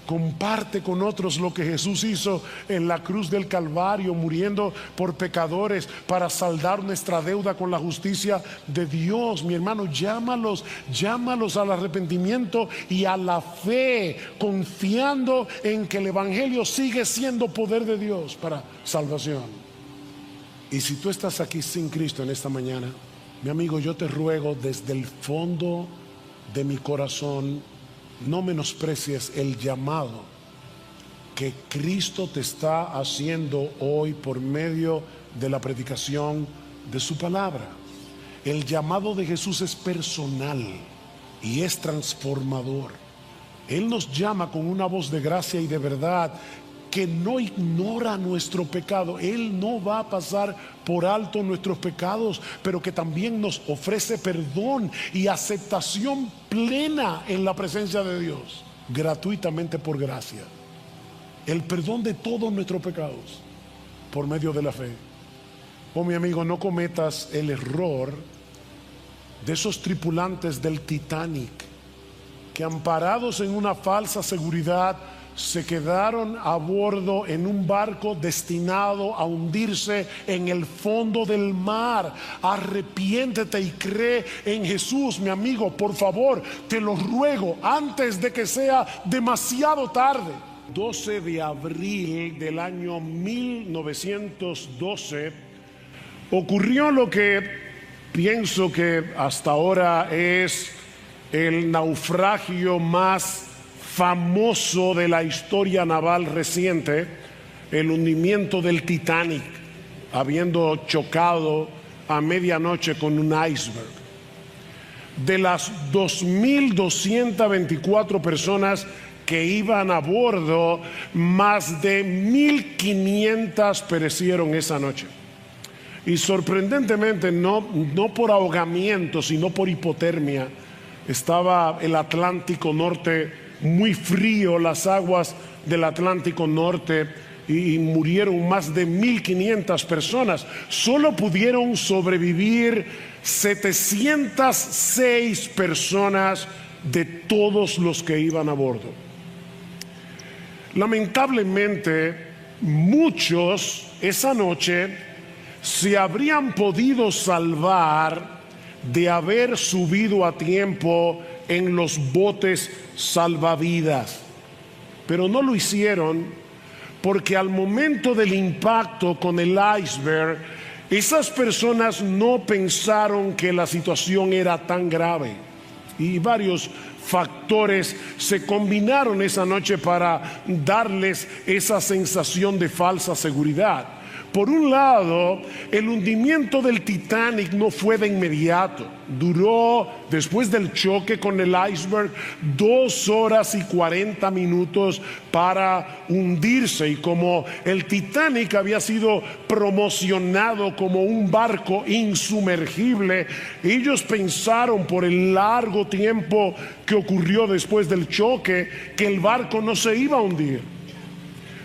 Comparte con otros lo que Jesús hizo en la cruz del Calvario, muriendo por pecadores para saldar nuestra deuda con la justicia de Dios. Mi hermano, llámalos al arrepentimiento y a la fe, confiando en que el Evangelio sigue siendo poder de Dios para salvación. Y si tú estás aquí sin Cristo en esta mañana, mi amigo, yo te ruego desde el fondo de mi corazón, no menosprecies el llamado que Cristo te está haciendo hoy por medio de la predicación de su palabra. El llamado de Jesús es personal y es transformador. Él nos llama con una voz de gracia y de verdad que no ignora nuestro pecado. Él no va a pasar por alto nuestros pecados, pero que también nos ofrece perdón y aceptación plena en la presencia de Dios, gratuitamente por gracia. El perdón de todos nuestros pecados por medio de la fe. Oh, mi amigo, no cometas el error de esos tripulantes del Titanic que, amparados en una falsa seguridad, se quedaron a bordo en un barco destinado a hundirse en el fondo del mar. Arrepiéntete y cree en Jesús, mi amigo, por favor, te lo ruego, antes de que sea demasiado tarde. 12 de abril del año 1912 ocurrió lo que pienso que hasta ahora es el naufragio más famoso de la historia naval reciente, el hundimiento del Titanic, habiendo chocado a medianoche con un iceberg. De las 2.224 personas que iban a bordo, más de 1.500 perecieron esa noche. Y sorprendentemente, no por ahogamiento, sino por hipotermia. Estaba el Atlántico Norte muy frío, las aguas del Atlántico Norte, y murieron más de 1.500 personas. Solo pudieron sobrevivir 706 personas de todos los que iban a bordo. Lamentablemente, muchos esa noche se habrían podido salvar de haber subido a tiempo en los botes salvavidas, pero no lo hicieron porque al momento del impacto con el iceberg, esas personas no pensaron que la situación era tan grave, y varios factores se combinaron esa noche para darles esa sensación de falsa seguridad. Por un lado, el hundimiento del Titanic no fue de inmediato. Duró, después del choque con el iceberg, 2 horas y 40 minutos para hundirse. Y como el Titanic había sido promocionado como un barco insumergible, ellos pensaron por el largo tiempo que ocurrió después del choque que el barco no se iba a hundir.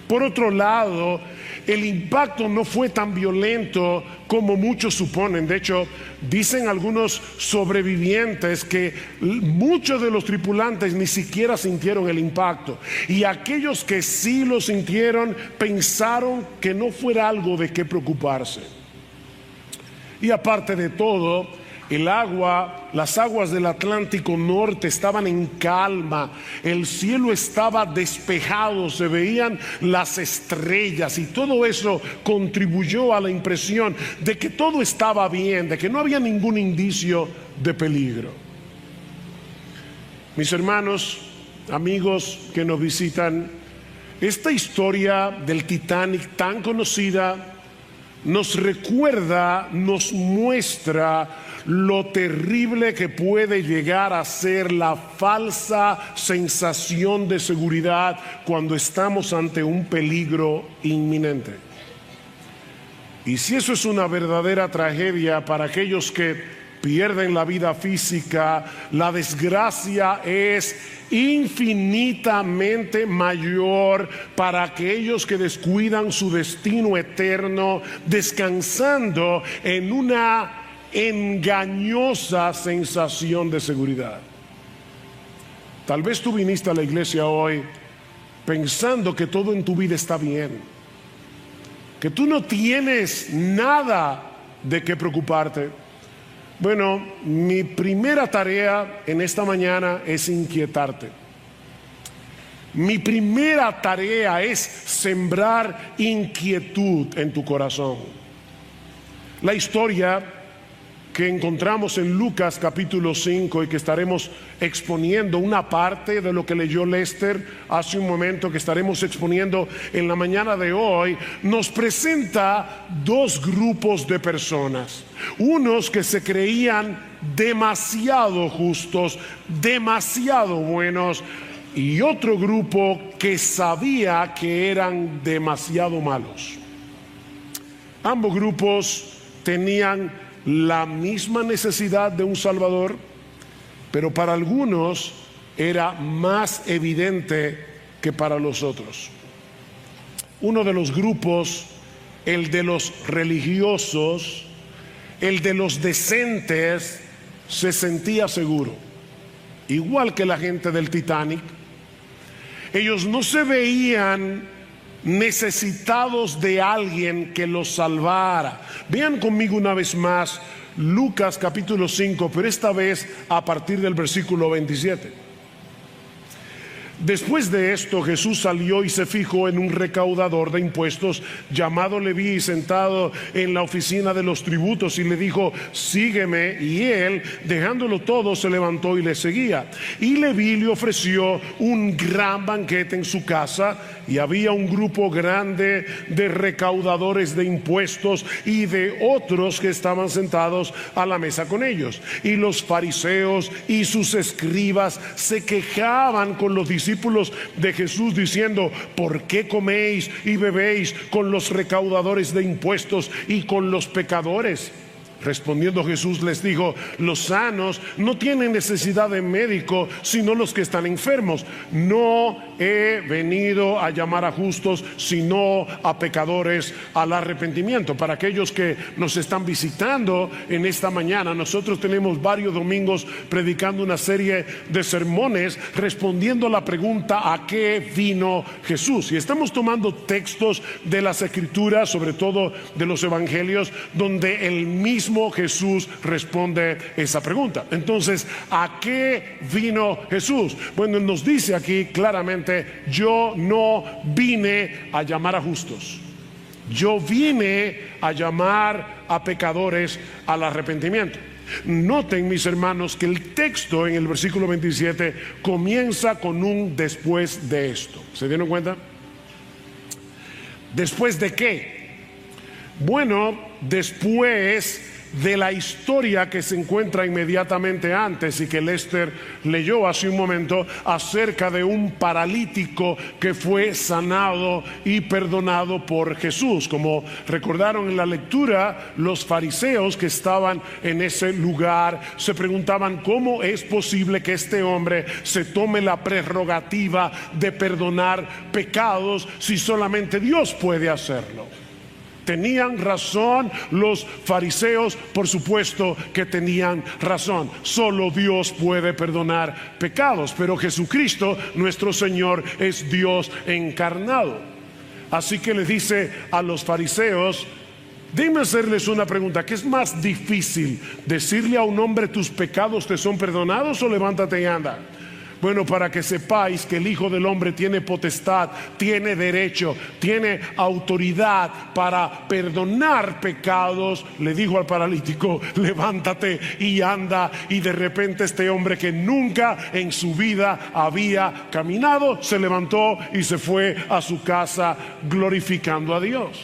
Por otro lado, el impacto no fue tan violento como muchos suponen. De hecho, dicen algunos sobrevivientes que muchos de los tripulantes ni siquiera sintieron el impacto. Y aquellos que sí lo sintieron pensaron que no fuera algo de qué preocuparse. Y aparte de todo, las aguas del Atlántico Norte estaban en calma, el cielo estaba despejado, se veían las estrellas, y todo eso contribuyó a la impresión de que todo estaba bien, de que no había ningún indicio de peligro. Mis hermanos, amigos que nos visitan, esta historia del Titanic tan conocida nos recuerda, nos muestra lo terrible que puede llegar a ser la falsa sensación de seguridad cuando estamos ante un peligro inminente. Y si eso es una verdadera tragedia para aquellos que pierden la vida física, la desgracia es infinitamente mayor para aquellos que descuidan su destino eterno, descansando en una engañosa sensación de seguridad. Tal vez tú viniste a la iglesia hoy pensando que todo en tu vida está bien, que tú no tienes nada de qué preocuparte. Bueno, mi primera tarea en esta mañana es inquietarte. Mi primera tarea es sembrar inquietud en tu corazón. La historia que encontramos en Lucas capítulo 5 y que estaremos exponiendo una parte de lo que leyó Lester hace un momento, que estaremos exponiendo en la mañana de hoy, nos presenta dos grupos de personas. Unos que se creían demasiado justos, demasiado buenos, y otro grupo que sabía que eran demasiado malos. Ambos grupos tenían la misma necesidad de un Salvador, pero para algunos era más evidente que para los otros. Uno de los grupos, el de los religiosos, el de los decentes, se sentía seguro, igual que la gente del Titanic. Ellos no se veían necesitados de alguien que los salvara. Vean conmigo una vez más Lucas capítulo 5, pero esta vez a partir del versículo 27. Después de esto, Jesús salió y se fijó en un recaudador de impuestos llamado Leví, sentado en la oficina de los tributos, y le dijo: sígueme. Y él, dejándolo todo, se levantó y le seguía. Y Leví le ofreció un gran banquete en su casa, y había un grupo grande de recaudadores de impuestos y de otros que estaban sentados a la mesa con ellos. Y los fariseos y sus escribas se quejaban con los discípulos de Jesús, diciendo: ¿por qué coméis y bebéis con los recaudadores de impuestos y con los pecadores? Respondiendo Jesús les dijo: los sanos no tienen necesidad de médico, sino los que están enfermos. No he venido a llamar a justos, sino a pecadores al arrepentimiento. Para aquellos que nos están visitando en esta mañana, nosotros tenemos varios domingos predicando una serie de sermones respondiendo a la pregunta: ¿a qué vino Jesús? Y estamos tomando textos de las Escrituras, sobre todo de los Evangelios, donde el mismo Jesús responde esa pregunta. Entonces, ¿a qué vino Jesús? Bueno, Él nos dice aquí claramente: yo no vine a llamar a justos, yo vine a llamar a pecadores al arrepentimiento. Noten, mis hermanos, que el texto en el versículo 27 comienza con un después de esto. ¿Se dieron cuenta? ¿Después de qué? Bueno, después de la historia que se encuentra inmediatamente antes y que Lester leyó hace un momento, acerca de un paralítico que fue sanado y perdonado por Jesús. Como recordaron en la lectura, los fariseos que estaban en ese lugar se preguntaban: ¿cómo es posible que este hombre se tome la prerrogativa de perdonar pecados si solamente Dios puede hacerlo? ¿Tenían razón los fariseos? Por supuesto que tenían razón. Solo Dios puede perdonar pecados, pero Jesucristo, nuestro Señor, es Dios encarnado. Así que le dice a los fariseos: déjenme hacerles una pregunta. ¿Qué es más difícil, decirle a un hombre tus pecados te son perdonados, o levántate y anda? Bueno, para que sepáis que el Hijo del Hombre tiene potestad, tiene derecho, tiene autoridad para perdonar pecados, le dijo al paralítico: levántate y anda. Y de repente este hombre, que nunca en su vida había caminado, se levantó y se fue a su casa glorificando a Dios.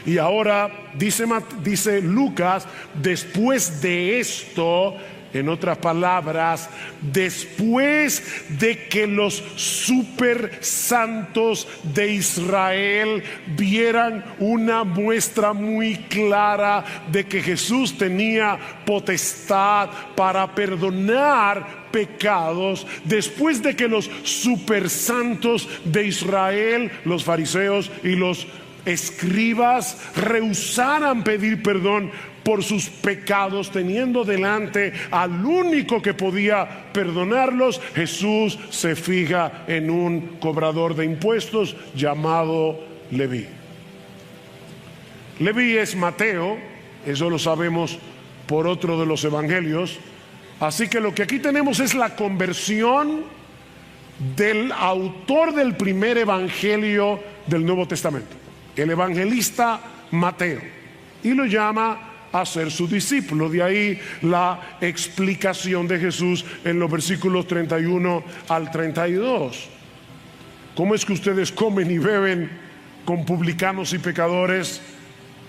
Y ahora dice Lucas: después de esto, en otras palabras, después de que los super santos de Israel vieran una muestra muy clara de que Jesús tenía potestad para perdonar pecados, después de que los super santos de Israel, los fariseos y los escribas, rehusaran pedir perdón por sus pecados, teniendo delante al único que podía perdonarlos, Jesús se fija en un cobrador de impuestos llamado Leví. Leví es Mateo, eso lo sabemos por otro de los evangelios. Así que lo que aquí tenemos es la conversión del autor del primer evangelio del Nuevo Testamento, el evangelista Mateo, y lo llama a ser su discípulo. De ahí la explicación de Jesús en los versículos 31 al 32. ¿Cómo es que ustedes comen y beben con publicanos y pecadores?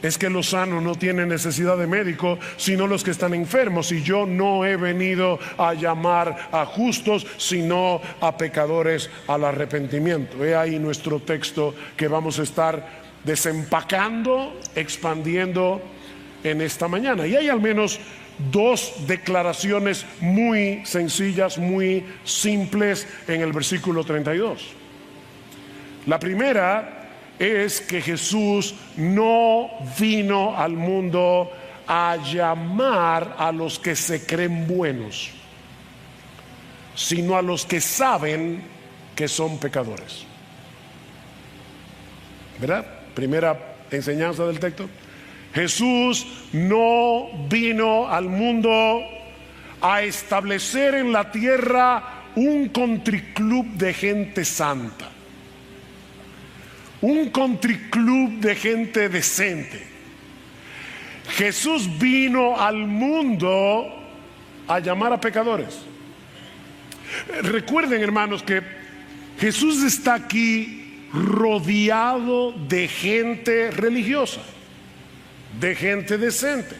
Es que los sanos no tienen necesidad de médico, sino los que están enfermos. Y yo no he venido a llamar a justos, sino a pecadores al arrepentimiento. He ahí nuestro texto que vamos a estar desempacando, expandiendo en esta mañana. Y hay al menos dos declaraciones muy sencillas, muy simples en el versículo 32. La primera es que Jesús no vino al mundo a llamar a los que se creen buenos, sino a los que saben que son pecadores. ¿Verdad? Primera enseñanza del texto. Jesús no vino al mundo a establecer en la tierra un country club de gente santa, un country club de gente decente. Jesús vino al mundo a llamar a pecadores. Recuerden, hermanos, que Jesús está aquí rodeado de gente religiosa, de gente decente,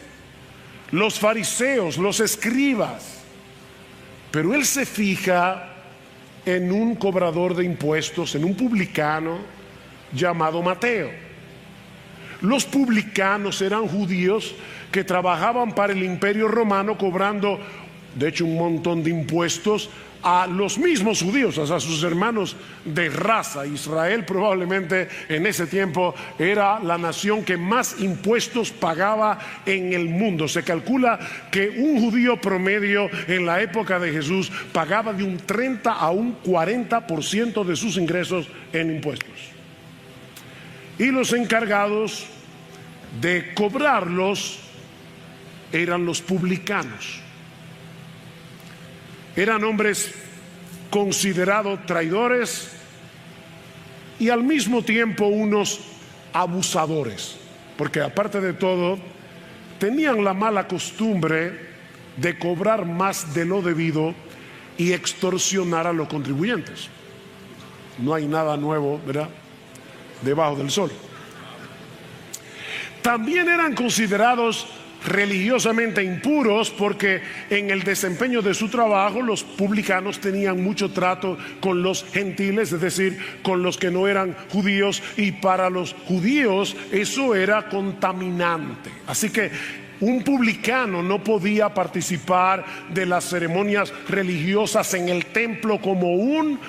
los fariseos, los escribas, pero él se fija en un cobrador de impuestos, en un publicano llamado Mateo. Los publicanos eran judíos que trabajaban para el Imperio Romano, cobrando de hecho un montón de impuestos a los mismos judíos, a sus hermanos de raza. Israel probablemente en ese tiempo era la nación que más impuestos pagaba en el mundo. Se calcula que un judío promedio en la época de Jesús pagaba de un 30 a un 40% de sus ingresos en impuestos. Y los encargados de cobrarlos eran los publicanos. Eran hombres considerados traidores y al mismo tiempo unos abusadores, porque aparte de todo tenían la mala costumbre de cobrar más de lo debido y extorsionar a los contribuyentes. No hay nada nuevo, ¿verdad?, debajo del sol. También eran considerados religiosamente impuros, porque en el desempeño de su trabajo los publicanos tenían mucho trato con los gentiles, es decir, con los que no eran judíos, y para los judíos eso era contaminante. Así que un publicano no podía participar de las ceremonias religiosas en el templo como un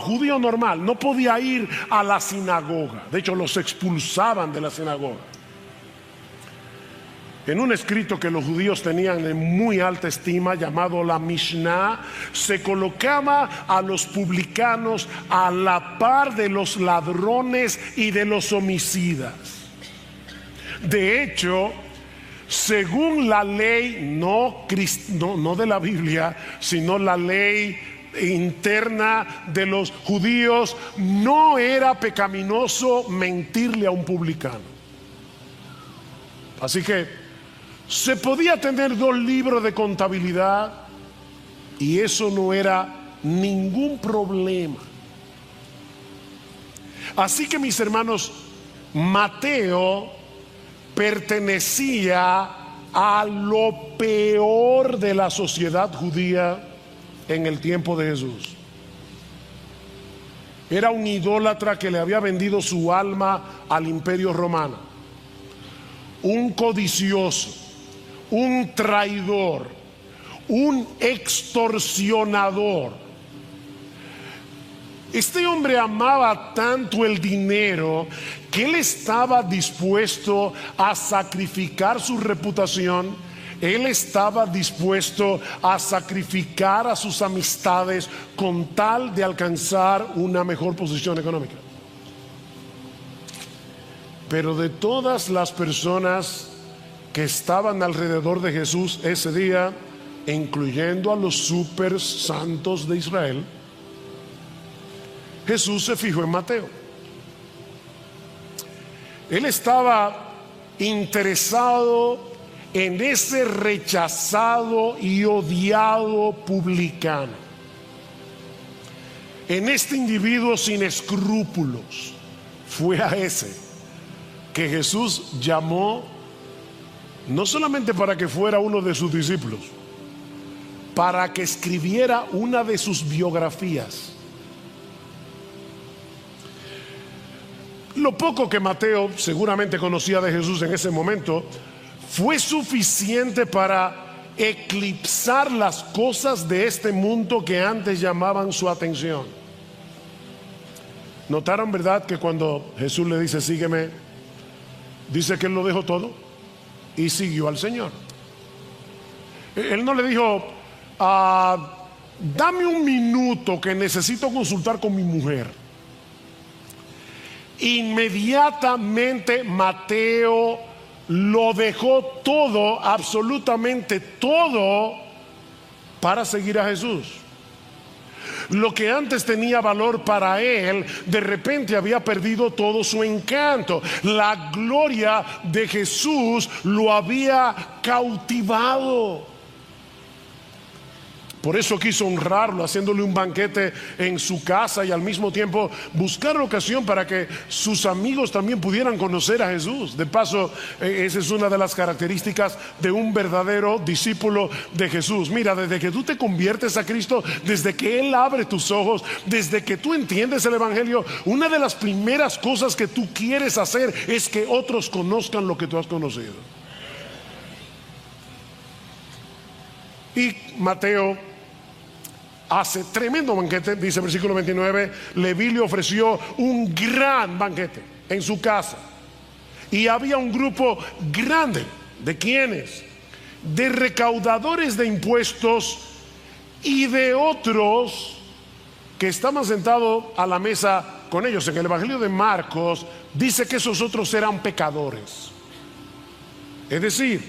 judío normal. No podía ir a la sinagoga. De hecho, los expulsaban de la sinagoga. En un escrito que los judíos tenían en muy alta estima, llamado la Mishnah, se colocaba a los publicanos a la par de los ladrones y de los homicidas. De hecho, según la ley no de la Biblia, sino la ley interna de los judíos, no era pecaminoso mentirle a un publicano. Así que se podía tener 2 libros de contabilidad y eso no era ningún problema. Así que, mis hermanos, Mateo pertenecía a lo peor de la sociedad judía en el tiempo de Jesús. Era un idólatra que le había vendido su alma al Imperio Romano, un codicioso, un traidor, un extorsionador. Este hombre amaba tanto el dinero que él estaba dispuesto a sacrificar su reputación. Él estaba dispuesto a sacrificar a sus amistades con tal de alcanzar una mejor posición económica. Pero de todas las personas que estaban alrededor de Jesús ese día, incluyendo a los super santos de Israel, Jesús se fijó en Mateo. Él estaba interesado en ese rechazado y odiado publicano, en este individuo sin escrúpulos. Fue a ese que Jesús llamó, no solamente para que fuera uno de sus discípulos, para que escribiera una de sus biografías. Lo poco que Mateo seguramente conocía de Jesús en ese momento fue suficiente para eclipsar las cosas de este mundo que antes llamaban su atención. ¿Notaron, verdad, que cuando Jesús le dice sígueme, dice que él lo dejó todo y siguió al Señor? Él no le dijo dame un minuto que necesito consultar con mi mujer. Inmediatamente Mateo lo dejó todo, absolutamente todo, para seguir a Jesús. Lo que antes tenía valor para él, de repente había perdido todo su encanto. La gloria de Jesús lo había cautivado. Por eso quiso honrarlo, haciéndole un banquete en su casa y al mismo tiempo buscar ocasión para que sus amigos también pudieran conocer a Jesús. De paso, esa es una de las características de un verdadero discípulo de Jesús. Mira, desde que tú te conviertes a Cristo, desde que Él abre tus ojos, desde que tú entiendes el Evangelio, una de las primeras cosas que tú quieres hacer es que otros conozcan lo que tú has conocido. Y Mateo hace tremendo banquete, dice el versículo 29. Leví le ofreció un gran banquete en su casa. Y había un grupo grande. ¿De quiénes? De recaudadores de impuestos y de otros que estaban sentados a la mesa con ellos. En el Evangelio de Marcos dice que esos otros eran pecadores. Es decir,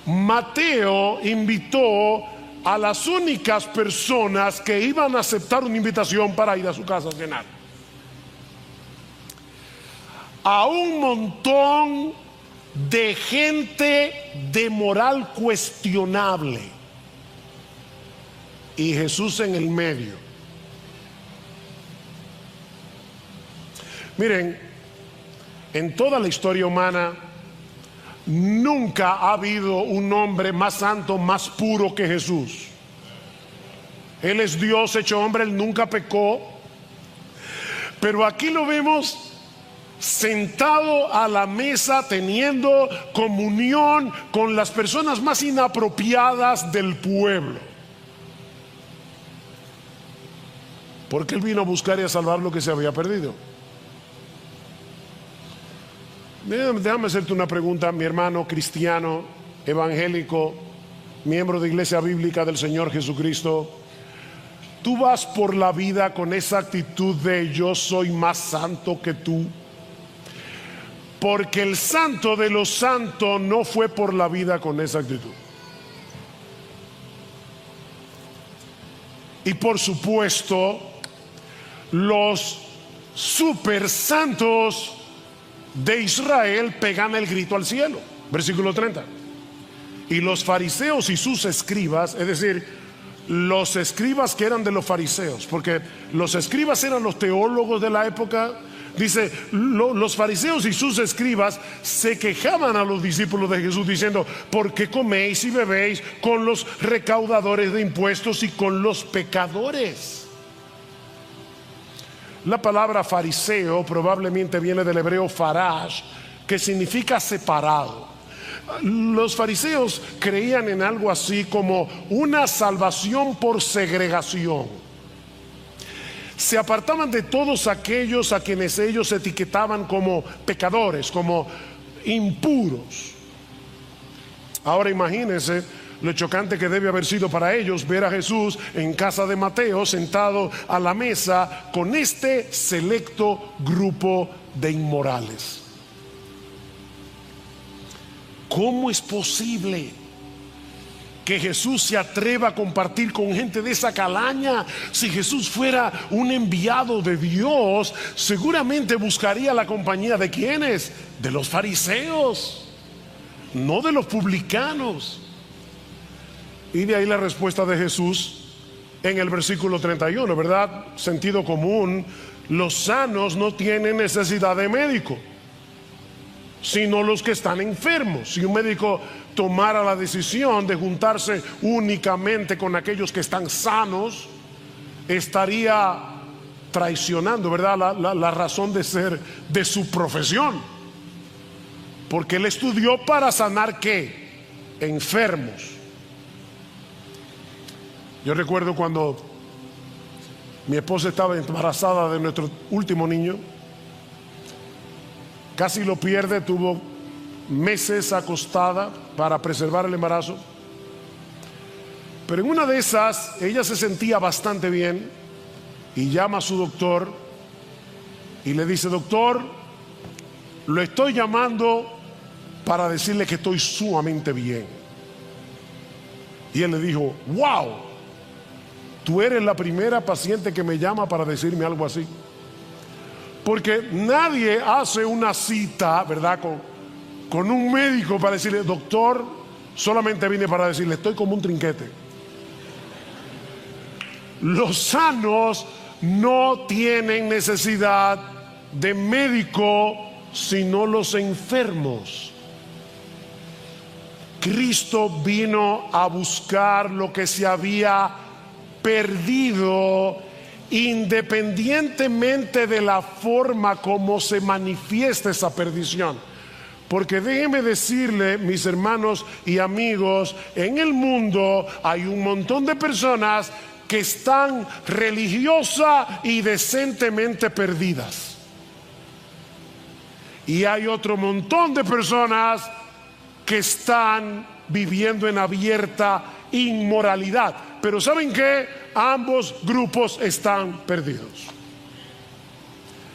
Mateo invitó a las únicas personas que iban a aceptar una invitación para ir a su casa a cenar. A un montón de gente de moral cuestionable y Jesús en el medio. Miren, en toda la historia humana nunca ha habido un hombre más santo, más puro que Jesús. Él es Dios hecho hombre, Él nunca pecó. Pero aquí lo vemos sentado a la mesa, teniendo comunión con las personas más inapropiadas del pueblo. Porque Él vino a buscar y a salvar lo que se había perdido. Déjame hacerte una pregunta, mi hermano cristiano, evangélico, miembro de Iglesia Bíblica del Señor Jesucristo. ¿Tú vas por la vida con esa actitud de yo soy más santo que tú? Porque el santo de los santos no fue por la vida con esa actitud. Y por supuesto, los super santos de Israel pegan el grito al cielo. Versículo 30. Y los fariseos y sus escribas, es decir, los escribas que eran de los fariseos, porque los escribas eran los teólogos de la época. Dice, los fariseos y sus escribas se quejaban a los discípulos de Jesús diciendo: ¿por qué coméis y bebéis con los recaudadores de impuestos y con los pecadores? La palabra fariseo probablemente viene del hebreo farash, que significa separado. Los fariseos creían en algo así como una salvación por segregación. se apartaban de todos aquellos a quienes ellos etiquetaban como pecadores, como impuros. Ahora imagínense lo chocante que debe haber sido para ellos ver a Jesús en casa de Mateo sentado a la mesa con este selecto grupo de inmorales. ¿Cómo es posible que Jesús se atreva a compartir con gente de esa calaña? Si Jesús fuera un enviado de Dios, seguramente buscaría la compañía de ¿quiénes? De los fariseos, no de los publicanos. Y de ahí la respuesta de Jesús en el versículo 31, ¿verdad? Sentido común: los sanos no tienen necesidad de médico, sino los que están enfermos. Si un médico tomara la decisión de juntarse únicamente con aquellos que están sanos, estaría traicionando, ¿verdad?, la razón de ser de su profesión, porque él estudió para sanar ¿qué? Enfermos. Yo recuerdo cuando mi esposa estaba embarazada de nuestro último niño, casi lo pierde, tuvo meses acostada para preservar el embarazo, pero en una de esas ella se sentía bastante bien y llama a su doctor y le dice: doctor, lo estoy llamando para decirle que estoy sumamente bien. Y él le dijo: wow, tú eres la primera paciente que me llama para decirme algo así. Porque nadie hace una cita, ¿verdad?, con un médico para decirle: doctor, solamente vine para decirle, estoy como un trinquete. Los sanos no tienen necesidad de médico, sino los enfermos. Cristo vino a buscar lo que se había perdido, independientemente de la forma como se manifiesta esa perdición. Porque déjenme decirle, mis hermanos y amigos, en el mundo hay un montón de personas que están religiosa y decentemente perdidas, y hay otro montón de personas que están viviendo en abierta inmoralidad. Pero ¿saben qué? Ambos grupos están perdidos,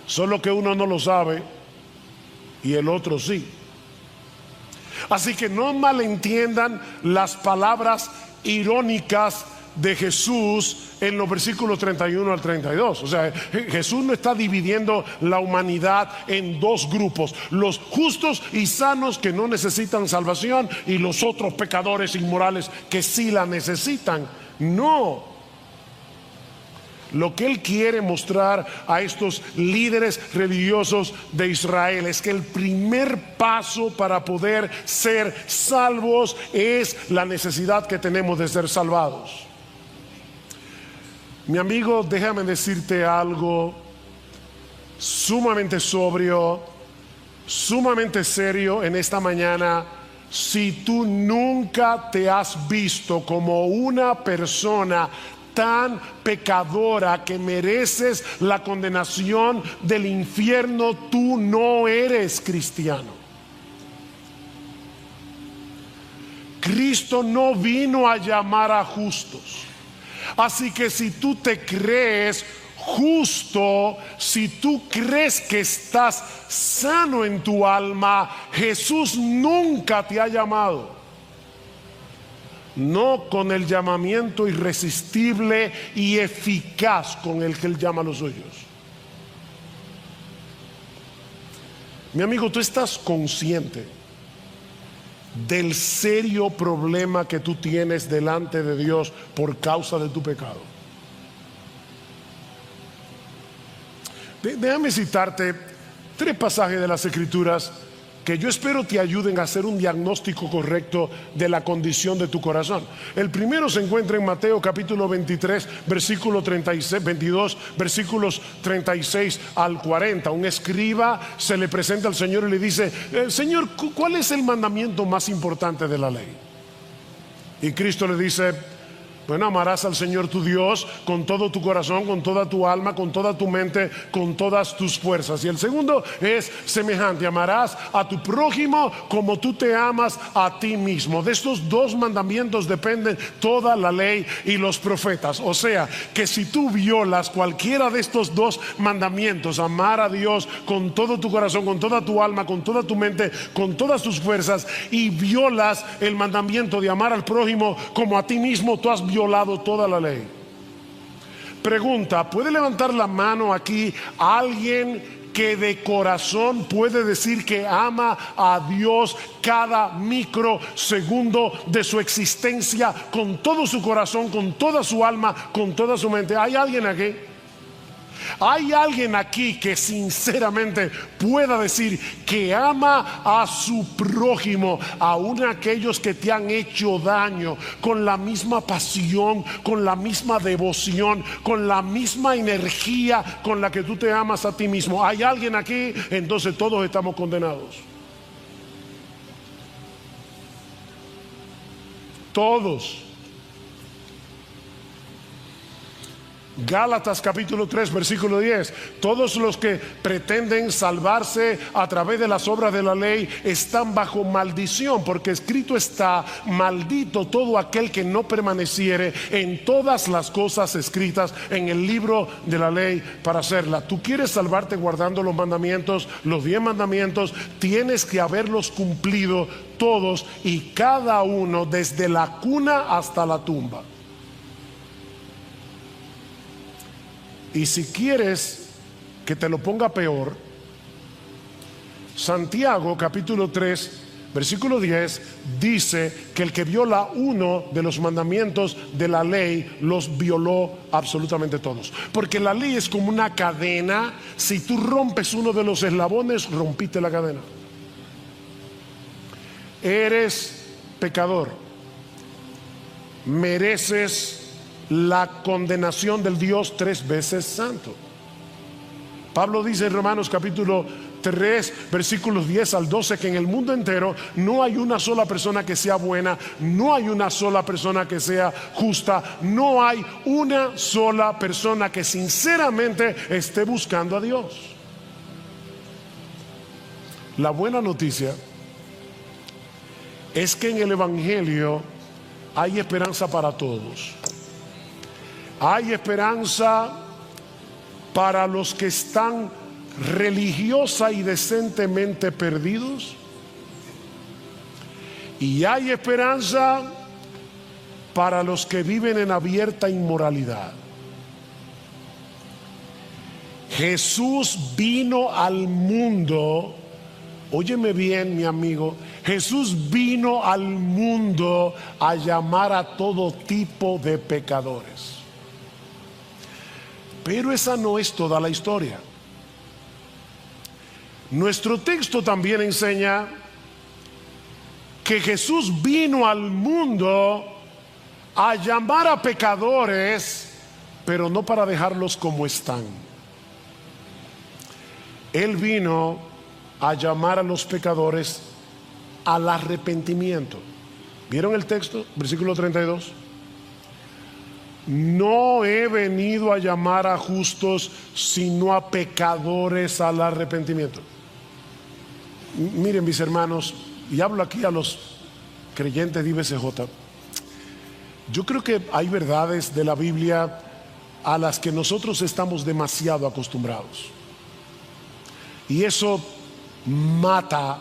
solo que uno no lo sabe y el otro sí. Así que no malentiendan las palabras irónicas de Jesús en los versículos 31 al 32. O sea, Jesús no está dividiendo la humanidad en dos grupos: los justos y sanos que no necesitan salvación, y los otros pecadores inmorales que sí la necesitan. No. Lo que él quiere mostrar a estos líderes religiosos de Israel es que el primer paso para poder ser salvos es la necesidad que tenemos de ser salvados. Mi amigo, déjame decirte algo sumamente sobrio, sumamente serio en esta mañana. Si tú nunca te has visto como una persona tan pecadora que mereces la condenación del infierno, tú no eres cristiano. Cristo no vino a llamar a justos. Así que si tú te crees justo, si tú crees que estás sano en tu alma, Jesús nunca te ha llamado. No con el llamamiento irresistible y eficaz con el que Él llama a los suyos. Mi amigo, tú estás consciente del serio problema que tú tienes delante de Dios por causa de tu pecado. Déjame citarte 3 pasajes de las Escrituras que yo espero te ayuden a hacer un diagnóstico correcto de la condición de tu corazón. El primero se encuentra en Mateo capítulo 23, versículo 36, 22, versículos 36 al 40. Un escriba se le presenta al Señor y le dice: Señor, ¿cuál es el mandamiento más importante de la ley? Y Cristo le dice: Bueno, amarás al Señor tu Dios con todo tu corazón, con toda tu alma, con toda tu mente, con todas tus fuerzas. Y el segundo es semejante: amarás a tu prójimo como tú te amas a ti mismo. De estos dos mandamientos dependen toda la ley y los profetas. O sea, que si tú violas cualquiera de estos dos mandamientos, amar a Dios con todo tu corazón, con toda tu alma, con toda tu mente, con todas tus fuerzas, y violas el mandamiento de amar al prójimo como a ti mismo, tú has violado toda la ley. Pregunta: ¿puede levantar la mano aquí alguien que de corazón puede decir que ama a Dios cada microsegundo de su existencia, con todo su corazón, con toda su alma, con toda su mente? ¿Hay alguien aquí? ¿Hay alguien aquí que sinceramente pueda decir que ama a su prójimo, aun aquellos que te han hecho daño, con la misma pasión, con la misma devoción, con la misma energía con la que tú te amas a ti mismo? ¿Hay alguien aquí? Entonces todos estamos condenados. Todos. Gálatas capítulo 3 versículo 10: todos los que pretenden salvarse a través de las obras de la ley están bajo maldición, porque escrito está: maldito todo aquel que no permaneciere en todas las cosas escritas en el libro de la ley para hacerla. Tú quieres salvarte guardando los mandamientos, los 10 mandamientos, tienes que haberlos cumplido todos y cada uno, desde la cuna hasta la tumba. Y si quieres que te lo ponga peor, Santiago capítulo 3 versículo 10 dice que el que viola uno de los mandamientos de la ley los violó absolutamente todos. Porque la ley es como una cadena. Si tú rompes uno de los eslabones, rompiste la cadena. Eres pecador, mereces la condenación del Dios 3 veces santo. Pablo dice en Romanos capítulo 3 versículos 10 al 12 que en el mundo entero no hay una sola persona que sea buena, no hay una sola persona que sea justa, no hay una sola persona que sinceramente esté buscando a Dios. La buena noticia es que en el Evangelio hay esperanza para todos. Hay esperanza para los que están religiosa y decentemente perdidos, y hay esperanza para los que viven en abierta inmoralidad. Jesús vino al mundo, óyeme bien, mi amigo, Jesús vino al mundo a llamar a todo tipo de pecadores. Pero esa no es toda la historia. Nuestro texto también enseña que Jesús vino al mundo a llamar a pecadores, pero no para dejarlos como están. Él vino a llamar a los pecadores al arrepentimiento. ¿Vieron el texto? Versículo 32. No he venido a llamar a justos, sino a pecadores al arrepentimiento. Miren, mis hermanos, y hablo aquí a los creyentes de IBCJ. Yo creo que hay verdades de la Biblia a las que nosotros estamos demasiado acostumbrados, y eso mata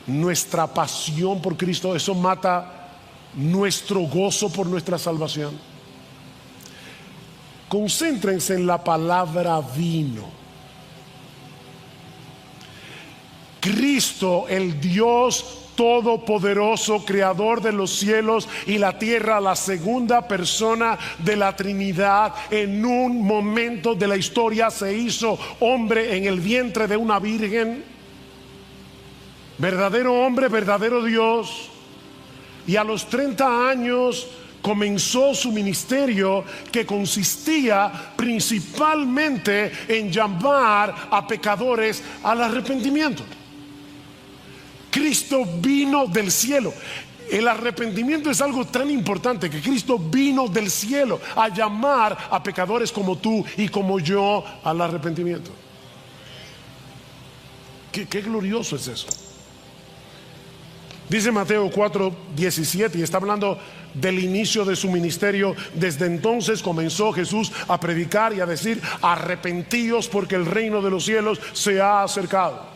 nuestra pasión por Cristo, eso mata nuestro gozo por nuestra salvación. Concéntrense en la palabra vino. Cristo, el Dios todopoderoso, creador de los cielos y la tierra, la segunda persona de la Trinidad, en un momento de la historia se hizo hombre en el vientre de una virgen. Verdadero hombre, verdadero Dios. Y a los 30 años comenzó su ministerio, que consistía principalmente en llamar a pecadores al arrepentimiento. Cristo vino del cielo. El arrepentimiento es algo tan importante que Cristo vino del cielo a llamar a pecadores como tú y como yo al arrepentimiento. Qué glorioso es eso. Dice Mateo 4:17, y está hablando del inicio de su ministerio. Desde entonces comenzó Jesús a predicar y a decir: arrepentíos porque el reino de los cielos se ha acercado.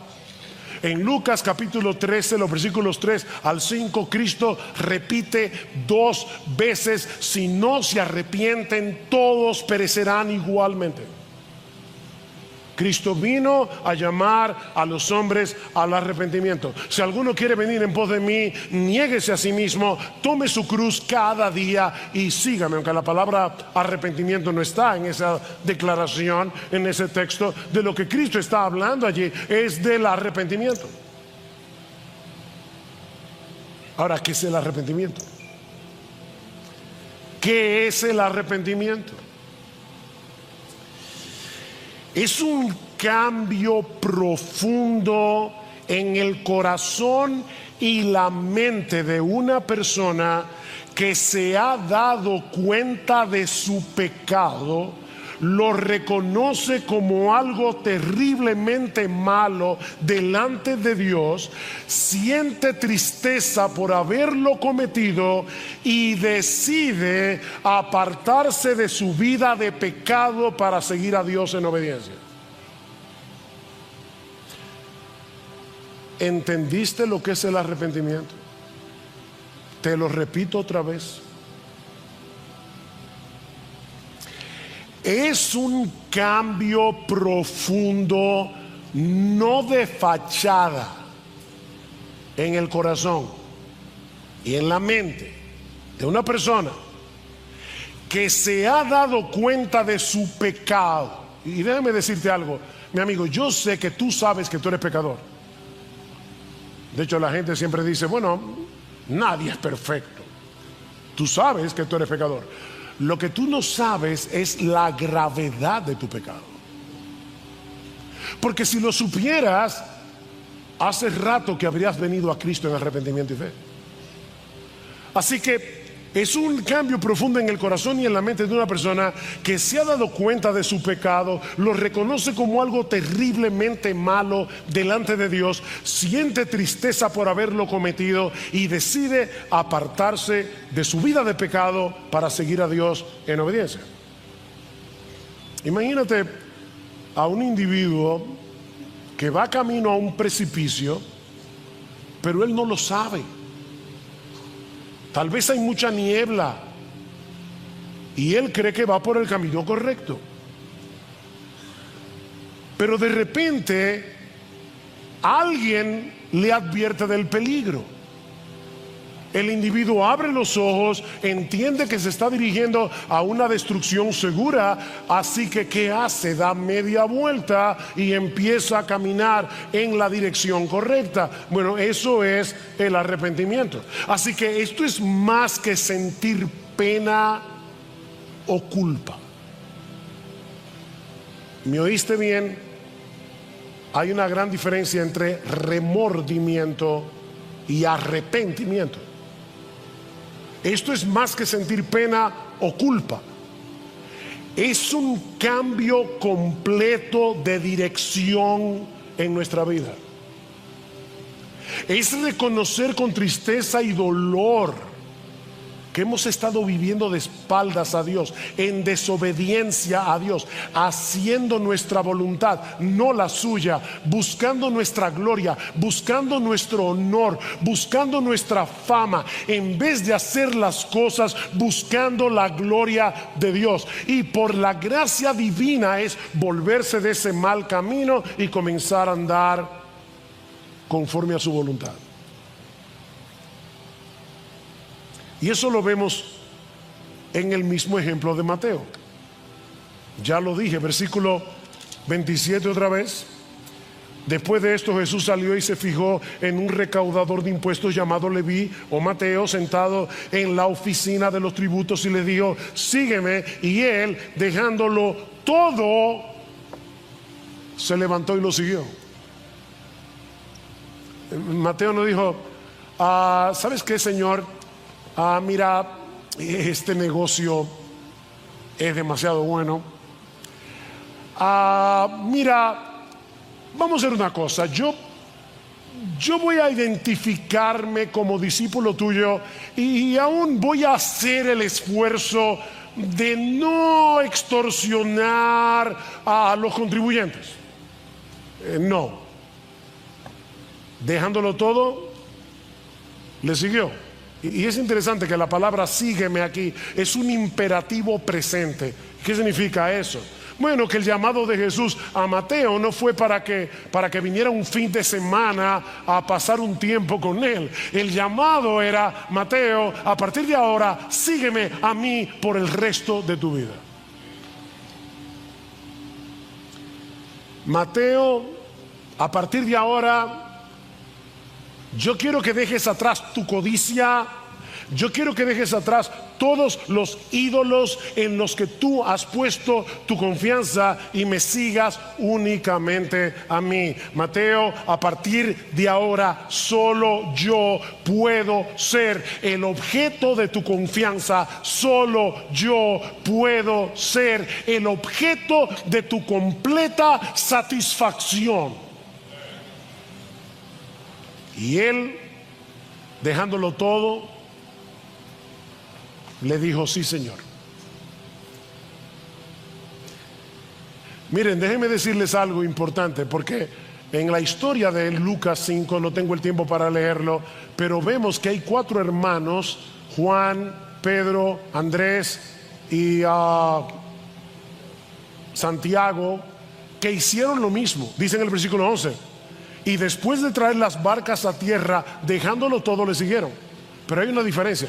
En Lucas capítulo 13, los versículos 3 al 5, Cristo repite 2 veces: si no se arrepienten, todos perecerán igualmente. Cristo vino a llamar a los hombres al arrepentimiento. Si alguno quiere venir en pos de mí, niéguese a sí mismo, tome su cruz cada día y sígame. Aunque la palabra arrepentimiento no está en esa declaración, en ese texto, de lo que Cristo está hablando allí es del arrepentimiento. Ahora, ¿qué es el arrepentimiento? ¿Qué es el arrepentimiento? Es un cambio profundo en el corazón y la mente de una persona que se ha dado cuenta de su pecado, lo reconoce como algo terriblemente malo delante de Dios, siente tristeza por haberlo cometido y decide apartarse de su vida de pecado para seguir a Dios en obediencia. ¿Entendiste lo que es el arrepentimiento? Te lo repito otra vez. Es un cambio profundo, no de fachada, en el corazón y en la mente de una persona que se ha dado cuenta de su pecado. Y déjame decirte algo, mi amigo, yo sé que tú sabes que tú eres pecador. De hecho, la gente siempre dice: bueno, nadie es perfecto. Tú sabes que tú eres pecador. Lo que tú no sabes es la gravedad de tu pecado. Porque si lo supieras, hace rato que habrías venido a Cristo en arrepentimiento y fe. Así que es un cambio profundo en el corazón y en la mente de una persona que se ha dado cuenta de su pecado, lo reconoce como algo terriblemente malo delante de Dios, siente tristeza por haberlo cometido y decide apartarse de su vida de pecado para seguir a Dios en obediencia. Imagínate a un individuo que va camino a un precipicio, pero él no lo sabe. Tal vez hay mucha niebla y él cree que va por el camino correcto, pero de repente alguien le advierte del peligro. El individuo abre los ojos, entiende que se está dirigiendo a una destrucción segura, así que ¿qué hace? Da media vuelta y empieza a caminar en la dirección correcta. Bueno, eso es el arrepentimiento. Así que esto es más que sentir pena o culpa. ¿Me oíste bien? Hay una gran diferencia entre remordimiento y arrepentimiento. Esto es más que sentir pena o culpa. Es un cambio completo de dirección en nuestra vida. Es reconocer con tristeza y dolor que hemos estado viviendo de espaldas a Dios, en desobediencia a Dios, haciendo nuestra voluntad, no la suya, buscando nuestra gloria, buscando nuestro honor, buscando nuestra fama, en vez de hacer las cosas buscando la gloria de Dios. Y por la gracia divina es volverse de ese mal camino y comenzar a andar conforme a su voluntad. Y eso lo vemos en el mismo ejemplo de Mateo. Ya lo dije, versículo 27 otra vez. Después de esto Jesús salió y se fijó en un recaudador de impuestos llamado Leví o Mateo, sentado en la oficina de los tributos, y le dijo: sígueme. Y él, dejándolo todo, se levantó y lo siguió. Mateo no dijo: ¿sabes qué, Señor? Mira, este negocio es demasiado bueno. Mira, vamos a hacer una cosa. Yo voy a identificarme como discípulo tuyo y aún voy a hacer el esfuerzo de no extorsionar a los contribuyentes. No. Dejándolo todo, le siguió. Y es interesante que la palabra sígueme aquí es un imperativo presente. ¿Qué significa eso? Bueno, que el llamado de Jesús a Mateo no fue para que viniera un fin de semana a pasar un tiempo con él. El llamado era: Mateo, a partir de ahora, sígueme a mí por el resto de tu vida. Mateo, a partir de ahora, yo quiero que dejes atrás tu codicia. Yo quiero que dejes atrás todos los ídolos en los que tú has puesto tu confianza y me sigas únicamente a mí. Mateo, a partir de ahora solo yo puedo ser el objeto de tu confianza. Solo yo puedo ser el objeto de tu completa satisfacción. Y él, dejándolo todo, le dijo: sí, Señor. Miren, déjenme decirles algo importante, porque en la historia de Lucas 5, no tengo el tiempo para leerlo, pero vemos que hay 4 hermanos: Juan, Pedro, Andrés y Santiago, que hicieron lo mismo. Dice en el versículo 11: y después de traer las barcas a tierra, dejándolo todo, le siguieron. Pero hay una diferencia.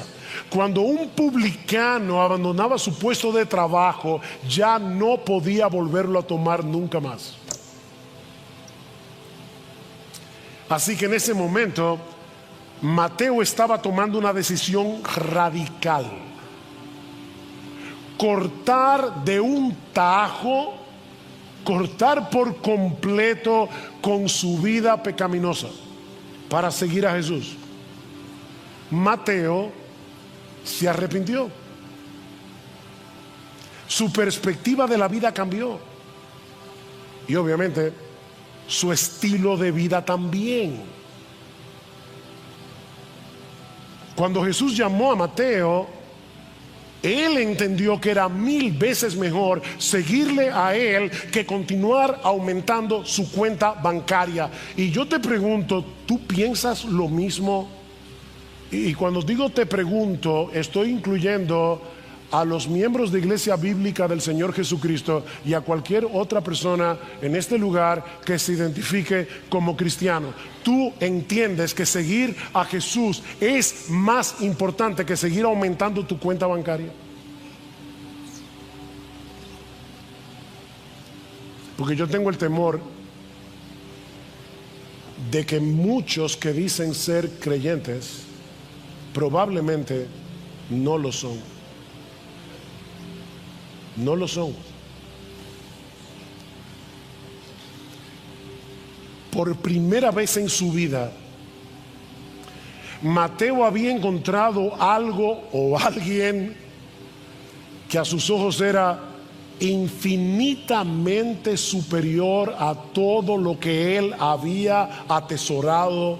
Cuando un publicano abandonaba su puesto de trabajo, ya no podía volverlo a tomar nunca más. Así que en ese momento, Mateo estaba tomando una decisión radical: cortar de un tajo, cortar por completo con su vida pecaminosa para seguir a Jesús. Mateo se arrepintió. Su perspectiva de la vida cambió. Y obviamente su estilo de vida también. Cuando Jesús llamó a Mateo, él entendió que era 1000 veces mejor seguirle a él que continuar aumentando su cuenta bancaria. Y yo te pregunto, ¿tú piensas lo mismo? Y cuando digo te pregunto, estoy incluyendo a los miembros de Iglesia Bíblica del Señor Jesucristo y a cualquier otra persona en este lugar que se identifique como cristiano. ¿Tú entiendes que seguir a Jesús es más importante que seguir aumentando tu cuenta bancaria? Porque yo tengo el temor de que muchos que dicen ser creyentes probablemente no lo son. No lo son. Por primera vez en su vida, Mateo había encontrado algo o alguien que a sus ojos era infinitamente superior a todo lo que él había atesorado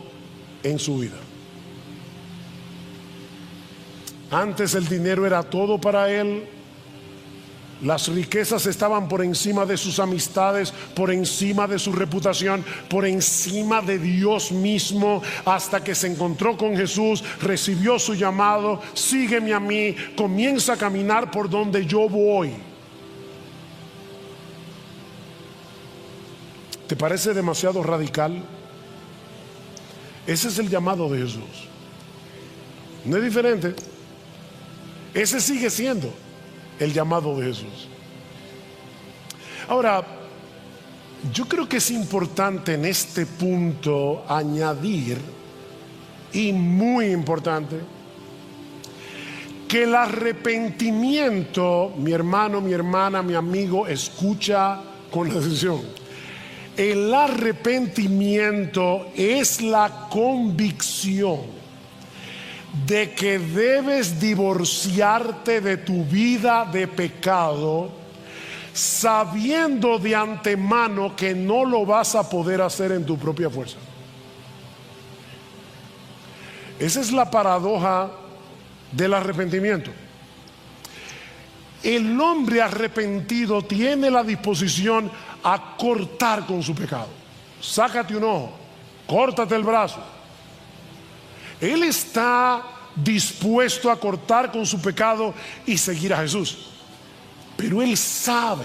en su vida. Antes el dinero era todo para él. Las riquezas estaban por encima de sus amistades, por encima de su reputación, por encima de Dios mismo, hasta que se encontró con Jesús, recibió su llamado: sígueme a mí, comienza a caminar por donde yo voy. ¿Te parece demasiado radical? Ese es el llamado de Jesús. No es diferente. Ese sigue siendo el llamado de Jesús. Ahora, yo creo que es importante en este punto añadir, y muy importante, que el arrepentimiento, mi hermano, mi hermana, mi amigo, escucha con atención. El arrepentimiento es la convicción de que debes divorciarte de tu vida de pecado, sabiendo de antemano que no lo vas a poder hacer en tu propia fuerza. Esa es la paradoja del arrepentimiento. El hombre arrepentido tiene la disposición a cortar con su pecado. Sácate un ojo, córtate el brazo. Él está dispuesto a cortar con su pecado y seguir a Jesús. Pero él sabe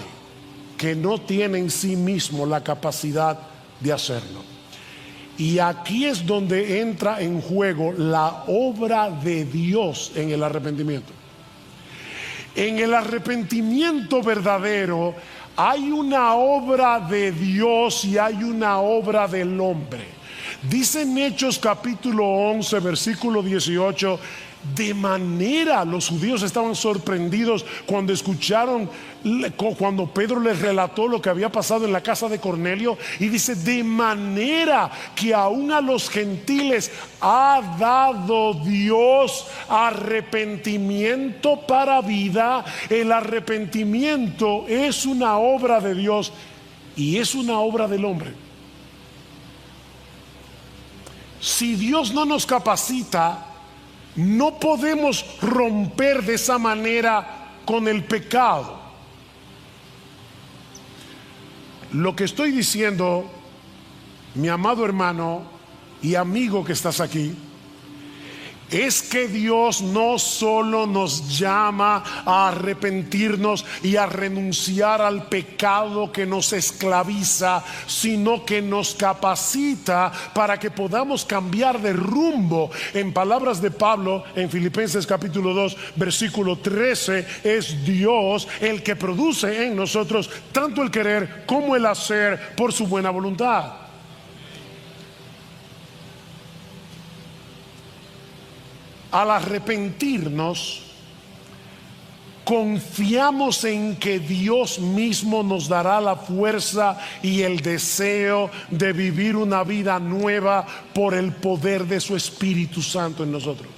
que no tiene en sí mismo la capacidad de hacerlo. Y aquí es donde entra en juego la obra de Dios en el arrepentimiento. En el arrepentimiento verdadero hay una obra de Dios y hay una obra del hombre. Dice en Hechos capítulo 11, versículo 18, de manera los judíos estaban sorprendidos cuando escucharon, cuando Pedro les relató lo que había pasado en la casa de Cornelio, y dice, de manera que aún a los gentiles ha dado Dios arrepentimiento para vida. El arrepentimiento es una obra de Dios y es una obra del hombre. Si Dios no nos capacita, no podemos romper de esa manera con el pecado. Lo que estoy diciendo, mi amado hermano y amigo que estás aquí, es que Dios no solo nos llama a arrepentirnos y a renunciar al pecado que nos esclaviza, sino que nos capacita para que podamos cambiar de rumbo. En palabras de Pablo en Filipenses capítulo 2 versículo 13, es Dios el que produce en nosotros tanto el querer como el hacer por su buena voluntad. Al arrepentirnos, confiamos en que Dios mismo nos dará la fuerza y el deseo de vivir una vida nueva por el poder de su Espíritu Santo en nosotros.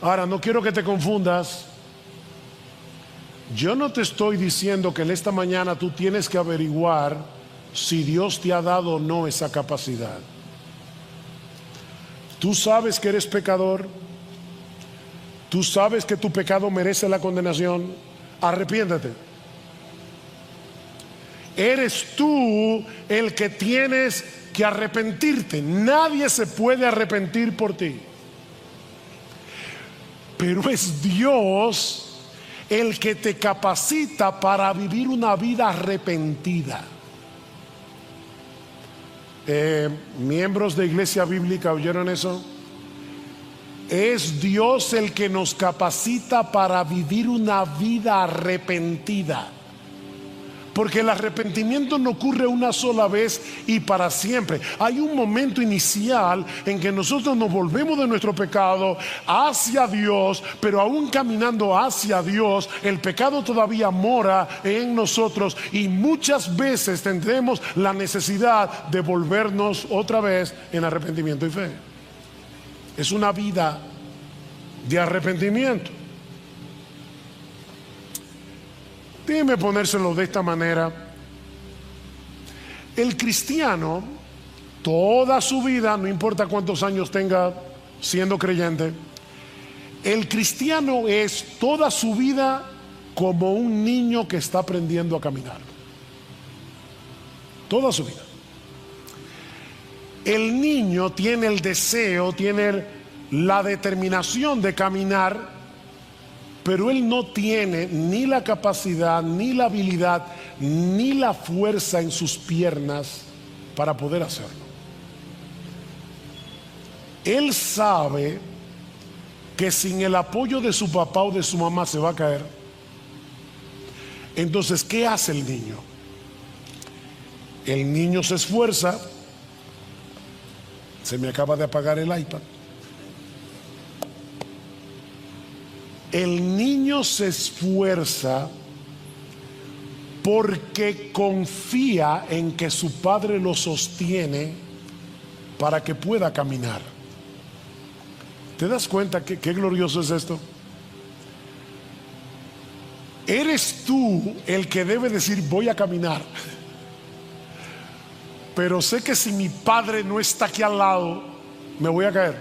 Ahora, no quiero que te confundas. Yo no te estoy diciendo que en esta mañana tú tienes que averiguar si Dios te ha dado o no esa capacidad. Tú sabes que eres pecador. Tú sabes que tu pecado merece la condenación. Arrepiéntete. Eres tú el que tienes que arrepentirte. Nadie se puede arrepentir por ti. Pero es Dios el que te capacita para vivir una vida arrepentida. Miembros de Iglesia Bíblica, ¿oyeron eso? Es Dios el que nos capacita para vivir una vida arrepentida. Porque el arrepentimiento no ocurre una sola vez y para siempre. Hay un momento inicial en que nosotros nos volvemos de nuestro pecado hacia Dios, pero aún caminando hacia Dios, el pecado todavía mora en nosotros y muchas veces tendremos la necesidad de volvernos otra vez en arrepentimiento y fe. Es una vida de arrepentimiento. Déjeme ponérselo de esta manera. El cristiano, toda su vida, no importa cuántos años tenga siendo creyente, el cristiano es toda su vida como un niño que está aprendiendo a caminar. Toda su vida. El niño tiene el deseo, tiene la determinación de caminar, pero él no tiene ni la capacidad, ni la habilidad, ni la fuerza en sus piernas para poder hacerlo. Él sabe que sin el apoyo de su papá o de su mamá se va a caer. Entonces, ¿qué hace el niño? El niño se esfuerza. Se me acaba de apagar el iPad. El niño se esfuerza porque confía en que su padre lo sostiene para que pueda caminar. ¿Te das cuenta qué glorioso es esto? Eres tú el que debe decir: voy a caminar, pero sé que si mi Padre no está aquí al lado, me voy a caer.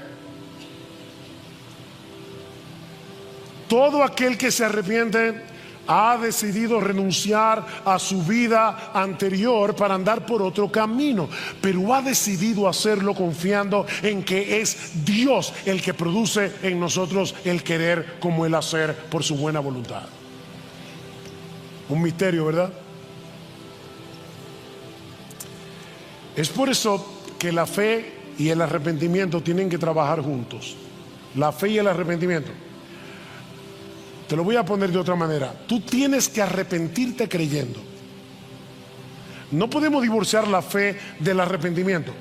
Todo aquel que se arrepiente ha decidido renunciar a su vida anterior para andar por otro camino, pero ha decidido hacerlo confiando en que es Dios el que produce en nosotros el querer como el hacer por su buena voluntad. Un misterio, ¿verdad? Es por eso que la fe y el arrepentimiento tienen que trabajar juntos. La fe y el arrepentimiento. Te lo voy a poner de otra manera. Tú tienes que arrepentirte creyendo. No podemos divorciar la fe del arrepentimiento.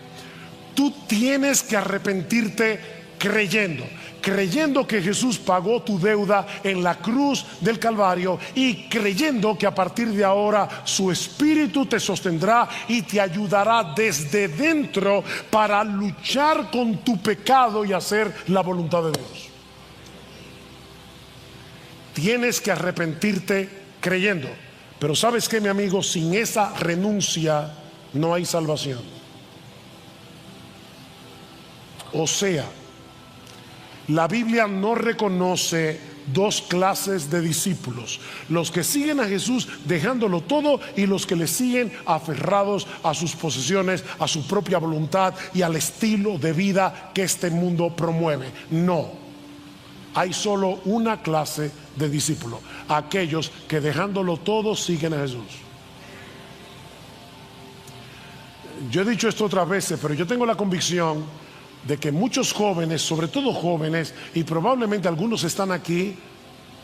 Tú tienes que arrepentirte creyendo. Creyendo que Jesús pagó tu deuda en la cruz del Calvario, y creyendo que a partir de ahora su Espíritu te sostendrá y te ayudará desde dentro para luchar con tu pecado y hacer la voluntad de Dios. Tienes que arrepentirte creyendo. Pero ¿sabes qué, mi amigo? Sin esa renuncia no hay salvación. O sea, la Biblia no reconoce dos clases de discípulos: los que siguen a Jesús dejándolo todo, y los que le siguen aferrados a sus posesiones, a su propia voluntad y al estilo de vida que este mundo promueve. No. Hay solo una clase de discípulos: aquellos que dejándolo todo siguen a Jesús. Yo he dicho esto otras veces, pero yo tengo la convicción de que muchos jóvenes, sobre todo jóvenes, y probablemente algunos están aquí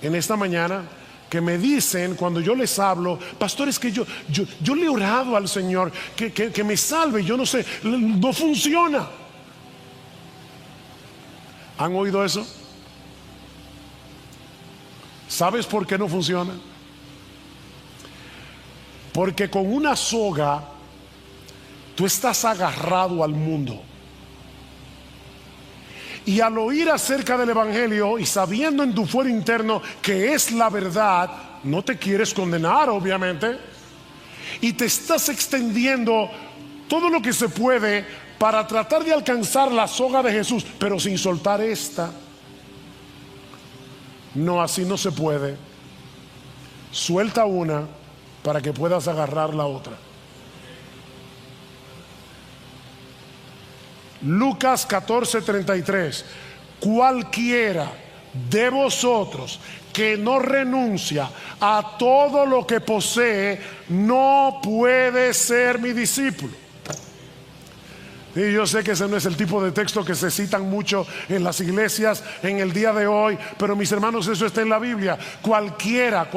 en esta mañana, que me dicen cuando yo les hablo: pastor, es que yo le he orado al Señor que me salve, yo no sé, no funciona. ¿Han oído eso? ¿Sabes por qué no funciona? Porque con una soga tú estás agarrado al mundo. Y al oír acerca del Evangelio y sabiendo en tu fuero interno que es la verdad, no te quieres condenar, obviamente, y te estás extendiendo todo lo que se puede para tratar de alcanzar la soga de Jesús, pero sin soltar esta. No, así no se puede. Suelta una para que puedas agarrar la otra. Lucas 14:33. Cualquiera de vosotros que no renuncia a todo lo que posee no puede ser mi discípulo. Y yo sé que ese no es el tipo de texto que se citan mucho en las iglesias en el día de hoy, pero mis hermanos, eso está en la Biblia. Cualquiera,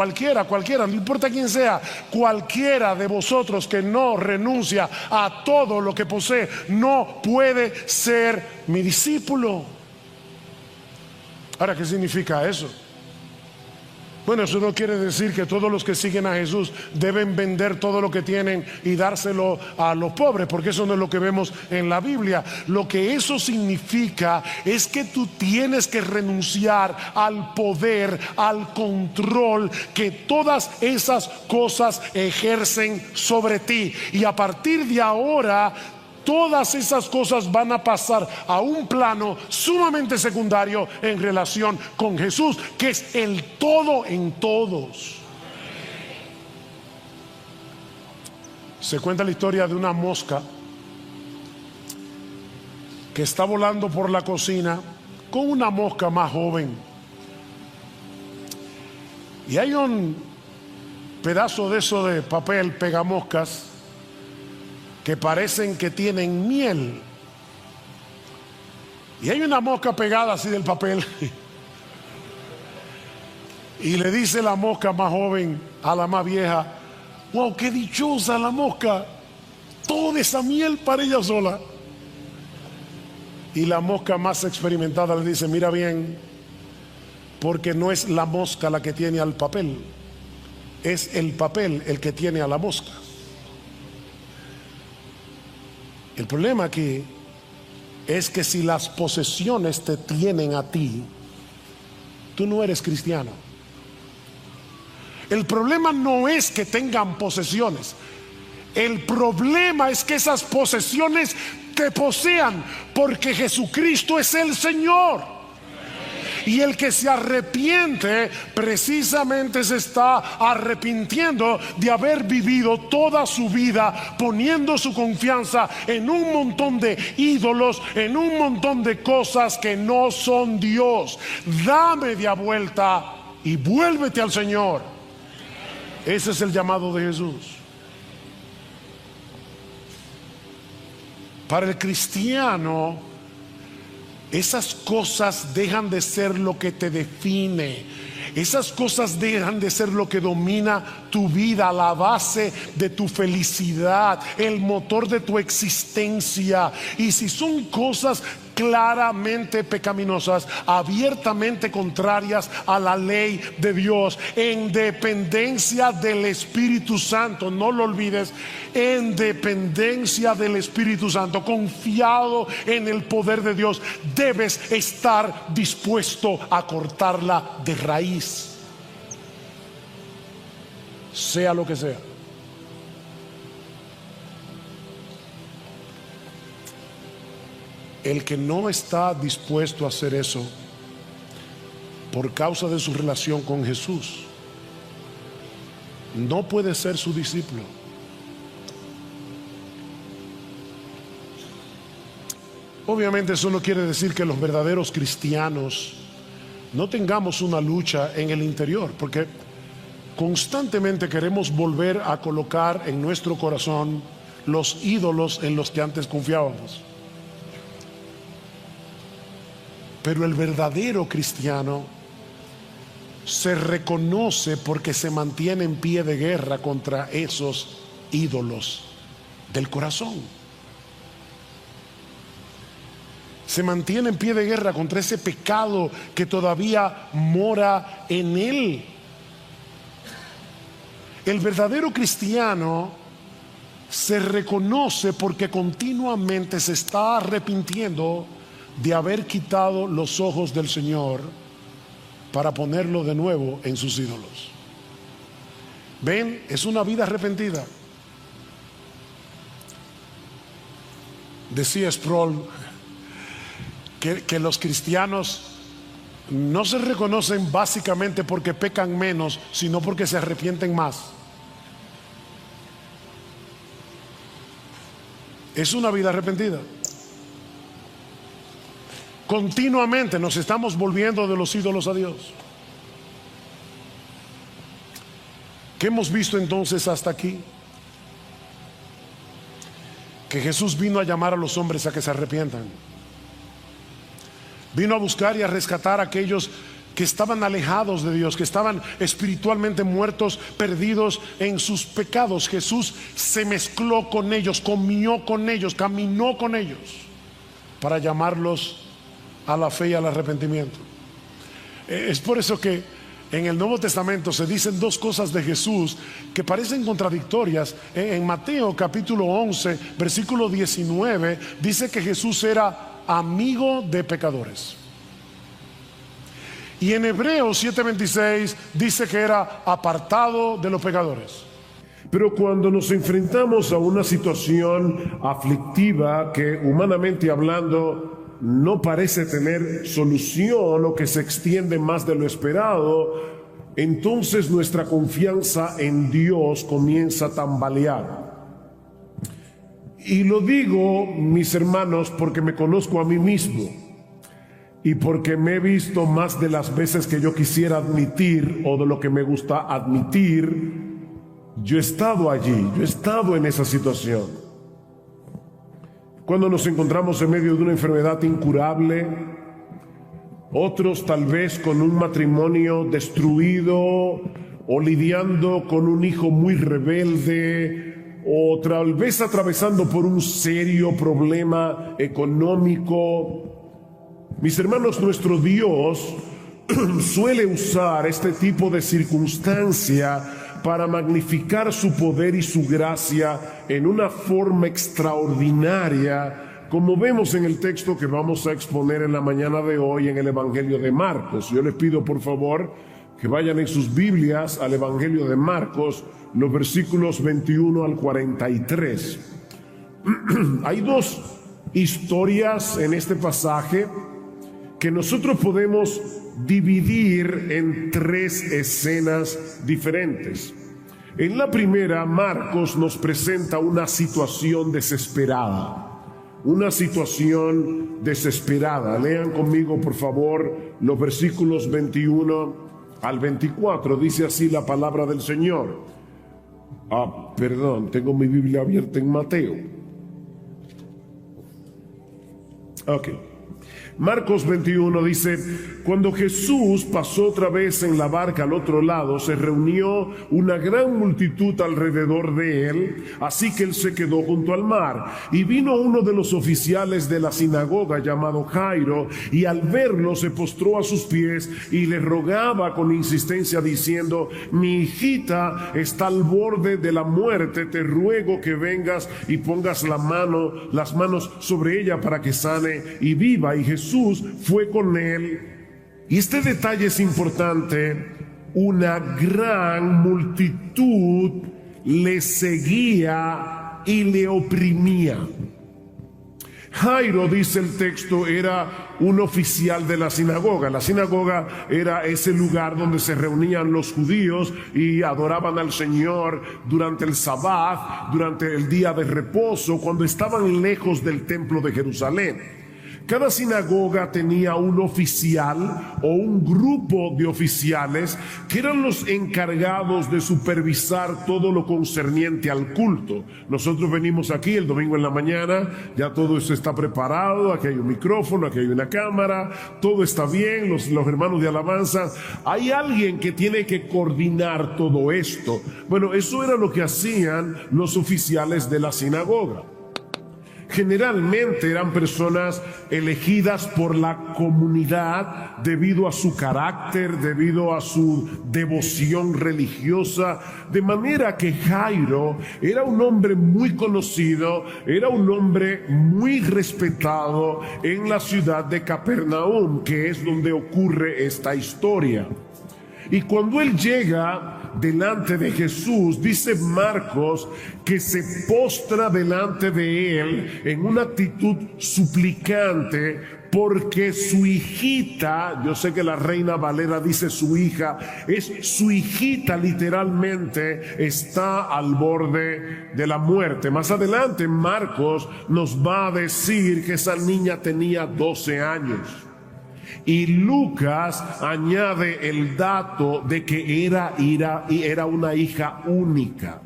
no importa quién sea, cualquiera de vosotros que no renuncia a todo lo que posee no puede ser mi discípulo. Ahora, ¿qué significa eso? Bueno, eso no quiere decir que todos los que siguen a Jesús deben vender todo lo que tienen y dárselo a los pobres, porque eso no es lo que vemos en la Biblia. Lo que eso significa es que tú tienes que renunciar al poder, al control que todas esas cosas ejercen sobre ti. Y a partir de ahora, todas esas cosas van a pasar a un plano sumamente secundario en relación con Jesús, que es el todo en todos. Se cuenta la historia de una mosca que está volando por la cocina con una mosca más joven. Y hay un pedazo de eso de papel pegamoscas que parecen que tienen miel, y hay una mosca pegada así del papel. Y le dice la mosca más joven a la más vieja: wow, qué dichosa la mosca, toda esa miel para ella sola. Y la mosca más experimentada le dice: mira bien, porque no es la mosca la que tiene al papel, es el papel el que tiene a la mosca. El problema aquí es que si las posesiones te tienen a ti, tú no eres cristiano. El problema no es que tengan posesiones. El problema es que esas posesiones te posean, porque Jesucristo es el Señor. Y el que se arrepiente precisamente se está arrepintiendo de haber vivido toda su vida poniendo su confianza en un montón de ídolos, en un montón de cosas que no son Dios. Da media vuelta y vuélvete al Señor. Ese es el llamado de Jesús. Para el cristiano, esas cosas dejan de ser lo que te define. Esas cosas dejan de ser lo que domina tu vida, la base de tu felicidad, el motor de tu existencia. Y si son cosas claramente pecaminosas, abiertamente contrarias a la ley de Dios, en dependencia del Espíritu Santo, no lo olvides, en dependencia del Espíritu Santo, confiado en el poder de Dios, debes estar dispuesto a cortarla de raíz, sea lo que sea. El que no está dispuesto a hacer eso por causa de su relación con Jesús no puede ser su discípulo. Obviamente eso no quiere decir que los verdaderos cristianos no tengamos una lucha en el interior, porque constantemente queremos volver a colocar en nuestro corazón los ídolos en los que antes confiábamos. Pero el verdadero cristiano se reconoce porque se mantiene en pie de guerra contra esos ídolos del corazón. Se mantiene en pie de guerra contra ese pecado que todavía mora en él. El verdadero cristiano se reconoce porque continuamente se está arrepintiendo de haber quitado los ojos del Señor para ponerlo de nuevo en sus ídolos. Ven, es una vida arrepentida. Decía Sproul que los cristianos no se reconocen básicamente porque pecan menos, sino porque se arrepienten más. Es una vida arrepentida. Continuamente nos estamos volviendo de los ídolos a Dios. ¿Qué hemos visto entonces hasta aquí? Que Jesús vino a llamar a los hombres a que se arrepientan. Vino a buscar y a rescatar a aquellos que estaban alejados de Dios, que estaban espiritualmente muertos, perdidos en sus pecados. Jesús se mezcló con ellos, comió con ellos, caminó con ellos para llamarlos a la fe y al arrepentimiento. Es por eso que en el Nuevo Testamento se dicen dos cosas de Jesús que parecen contradictorias. En Mateo capítulo 11 versículo 19 dice que Jesús era amigo de pecadores, y en Hebreos 7:26 dice que era apartado de los pecadores. Pero cuando nos enfrentamos a una situación aflictiva que, humanamente hablando, no parece tener solución o que se extiende más de lo esperado, entonces nuestra confianza en Dios comienza a tambalear. Y lo digo, mis hermanos, porque me conozco a mí mismo y porque me he visto más de las veces que yo quisiera admitir o de lo que me gusta admitir. Yo he estado allí, yo he estado en esa situación. Cuando nos encontramos en medio de una enfermedad incurable, otros tal vez con un matrimonio destruido o lidiando con un hijo muy rebelde, o tal vez atravesando por un serio problema económico. Mis hermanos, nuestro Dios suele usar este tipo de circunstancia para magnificar su poder y su gracia en una forma extraordinaria como vemos en el texto que vamos a exponer en la mañana de hoy en el Evangelio de Marcos. Yo les pido por favor que vayan en sus Biblias al Evangelio de Marcos, los versículos 21 al 43. Hay dos historias en este pasaje que nosotros podemos dividir en tres escenas diferentes. En la primera, Marcos nos presenta una situación desesperada. Una situación desesperada. Lean conmigo, por favor, los versículos 21 al 24. Dice así la palabra del Señor. Perdón, tengo mi Biblia abierta en Mateo. Ok. Marcos 21 dice: cuando Jesús pasó otra vez en la barca al otro lado, se reunió una gran multitud alrededor de él, así que él se quedó junto al mar. Y vino uno de los oficiales de la sinagoga llamado Jairo, y al verlo se postró a sus pies y le rogaba con insistencia diciendo: mi hijita está al borde de la muerte, te ruego que vengas y pongas las manos sobre ella para que sane y viva. Y Jesús fue con él. Y este detalle es importante: una gran multitud le seguía y le oprimía. Jairo, dice el texto, era un oficial de la sinagoga. La sinagoga era ese lugar donde se reunían los judíos y adoraban al Señor durante el Sabbat, durante el día de reposo, cuando estaban lejos del templo de Jerusalén. Cada sinagoga tenía un oficial o un grupo de oficiales que eran los encargados de supervisar todo lo concerniente al culto. Nosotros venimos aquí el domingo en la mañana, ya todo eso está preparado, aquí hay un micrófono, aquí hay una cámara, todo está bien, los hermanos de alabanza. Hay alguien que tiene que coordinar todo esto. Bueno, eso era lo que hacían los oficiales de la sinagoga. Generalmente eran personas elegidas por la comunidad debido a su carácter, debido a su devoción religiosa, de manera que Jairo era un hombre muy conocido, era un hombre muy respetado en la ciudad de Capernaum, que es donde ocurre esta historia. Y cuando él llega delante de Jesús, dice Marcos que se postra delante de él en una actitud suplicante, porque su hijita, yo sé que la Reina Valera dice su hija, es su hijita, literalmente está al borde de la muerte. Más adelante Marcos nos va a decir que esa niña tenía 12 años. Y Lucas añade el dato de que era una hija única.